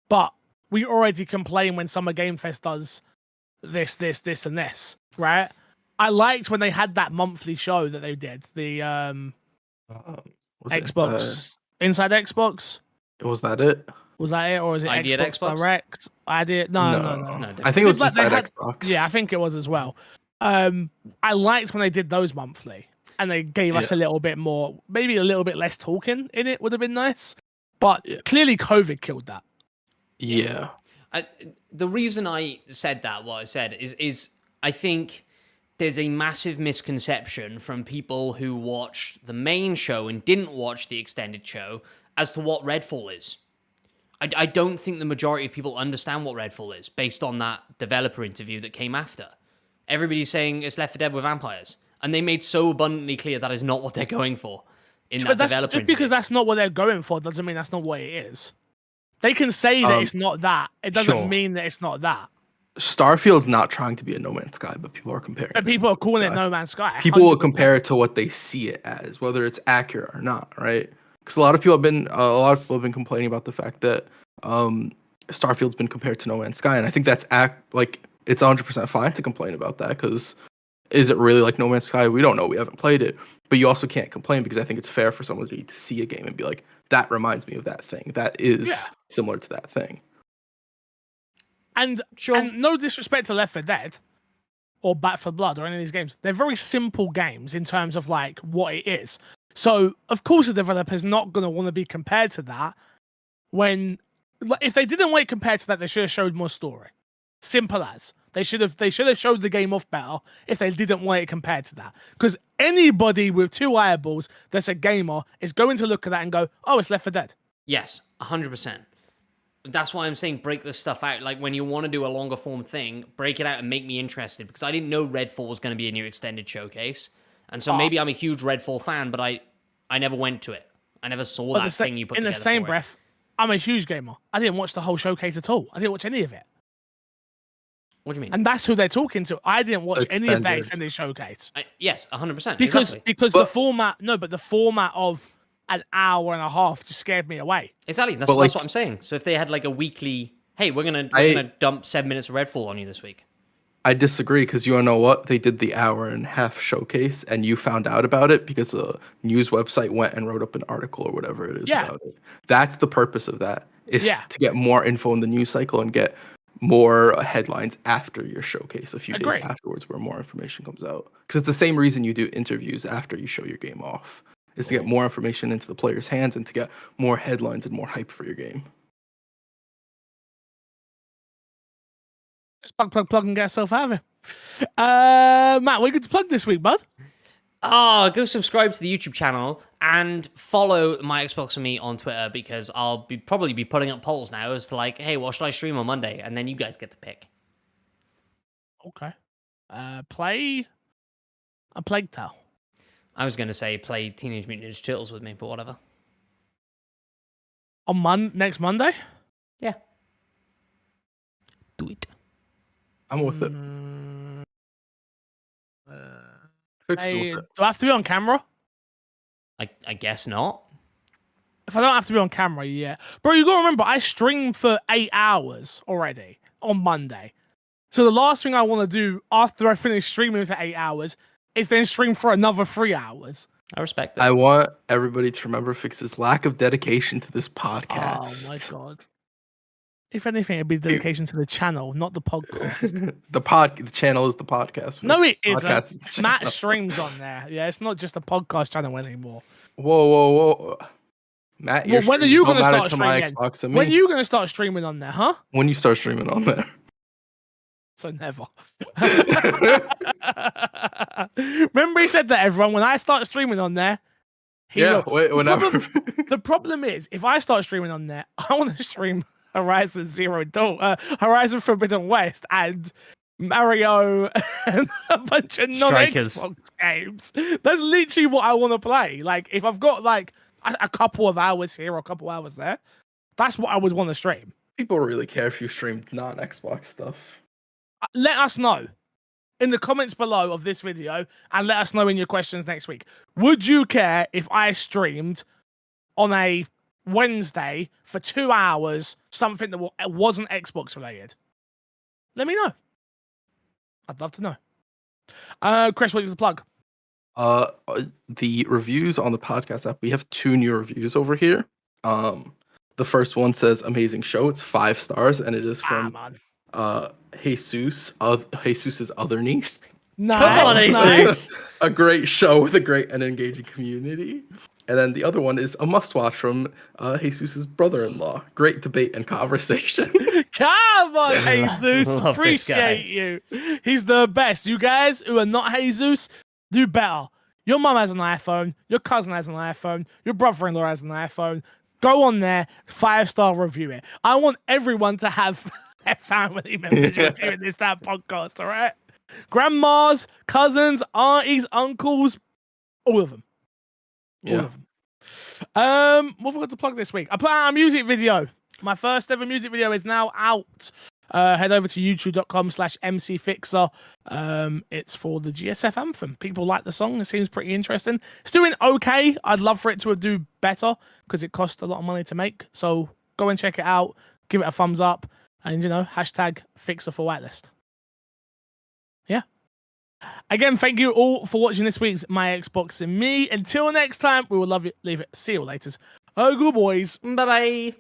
but we already complain when Summer Game Fest does this, and this, right? I liked when they had that monthly show that they did, the Xbox Inside Xbox. Was that it? Was that it, or was it ID Xbox, Xbox Direct? No. I think it was Inside Xbox. Yeah, I think it was as well. I liked when they did those monthly, and they gave us a little bit more, maybe a little bit less talking in it would have been nice. But clearly, COVID killed that. Yeah. The reason I said that, what I said, is I think there's a massive misconception from people who watched the main show and didn't watch the extended show as to what Redfall is. I don't think the majority of people understand what Redfall is based on that developer interview that came after. Everybody's saying it's Left 4 Dead with vampires, and they made so abundantly clear that is not what they're going for in that developer interview. Just because that's not what they're going for doesn't mean that's not what it is. They can say that it's not that. It doesn't mean that it's not that. Starfield's not trying to be a No Man's Sky, but people are comparing. But people are calling it No Man's Sky. People will compare it to what they see it as, whether it's accurate or not, right? Because a lot of people have been complaining about the fact that Starfield's been compared to No Man's Sky, and I think that's it's 100% fine to complain about that. Because is it really like No Man's Sky? We don't know. We haven't played it, but you also can't complain because I think it's fair for somebody to see a game and be like, that reminds me of that thing. That is similar to that thing. And no disrespect to Left 4 Dead or Back 4 Blood or any of these games. They're very simple games in terms of like what it is. So, of course, the developer's not going to want to be compared to that. If they didn't want it compared to that, they should have showed more story. Simple as. They should have showed the game off better if they didn't want it compared to that. Because anybody with 2 eyeballs that's a gamer is going to look at that and go, oh, it's Left 4 Dead. Yes, 100%. That's why I'm saying break this stuff out. Like, when you want to do a longer form thing, break it out and make me interested. Because I didn't know Redfall was going to be a new extended showcase. And so maybe I'm a huge Redfall fan, but I never went to it. I never saw that thing you put together. In the same breath, I'm a huge gamer. I didn't watch the whole showcase at all. I didn't watch any of it. What do you mean? And that's who they're talking to. I didn't watch any of that extended showcase. Yes, 100%. Because the format of an hour and a half just scared me away. Exactly. That's what I'm saying. So if they had like a weekly, hey, we're gonna dump 7 minutes of Redfall on you this week. I disagree because you wanna know what? They did the hour and a half showcase and you found out about it because a news website went and wrote up an article or whatever it is about it. That's the purpose of that. Is to get more info in the news cycle and get more headlines after your showcase a few days afterwards where more information comes out. Because it's the same reason you do interviews after you show your game off. Is to get more information into the players' hands and to get more headlines and more hype for your game. Let's plug and get ourselves out of here. Matt, what are you going to plug this week, bud? Go subscribe to the YouTube channel and follow My Xbox and Me on Twitter because I'll probably be putting up polls now as to like, hey, what should I stream on Monday? And then you guys get to pick. Okay. Play a Plague Tale. I was going to say play Teenage Mutant Ninja Turtles with me, but whatever. On next Monday? Yeah. Do it. I'm with it. Do I have to be on camera? I guess not. If I don't have to be on camera, yeah. Bro, you got to remember, I streamed for 8 hours already on Monday. So the last thing I want to do after I finish streaming for 8 hours is then stream for another 3 hours. I respect that. I want everybody to remember Fix's lack of dedication to this podcast. Oh my god. If anything, it'd be dedication to the channel, not the podcast. The channel is the podcast. No, it isn't. Matt streams on there. Yeah, it's not just a podcast channel anymore. Whoa. Matt, when are you going to start streaming? When are you going to start streaming on there, huh? When you start streaming on there. So never. Remember he said that, everyone, when I start streaming on there. Whenever. The problem is, if I start streaming on there, I want to stream Horizon Forbidden West, and Mario, and a bunch of non-Xbox games. That's literally what I want to play. Like, if I've got like a couple of hours here or a couple hours there, that's what I would want to stream. People really care if you stream non-Xbox stuff. Let us know in the comments below of this video, and let us know in your questions next week. Would you care if I streamed on a Wednesday for 2 hours something that wasn't Xbox related? Let me know. I'd love to know. Chris, what do you plug? The reviews on the podcast app, we have 2 new reviews over here. The first one says amazing show. It's 5 stars, and it is from Jesus's other niece. Nice. Come on, Jesus. A great show with a great and engaging community. And then the other one is a must-watch from Jesus's brother-in-law. Great debate and conversation. Come on, Jesus. Appreciate you. He's the best. You guys who are not Jesus, do better. Your mum has an iPhone. Your cousin has an iPhone. Your brother-in-law has an iPhone. Go on there, 5-star review it. I want everyone to have their family members reviewing this podcast, all right? Grandmas, cousins, aunties, uncles, all of them. All of them. What have we got to plug this week? I put out a music video. My first ever music video is now out. Head over to youtube.com/mcfixer. It's for the GSF anthem. People like the song. It seems pretty interesting. It's doing okay. I'd love for it to do better because it cost a lot of money to make. So go and check it out. Give it a thumbs up. And, #Fixer for Whitelist. Yeah. Again, thank you all for watching this week's My Xbox and Me. Until next time, we will leave it. See you later. Good boys. Bye-bye.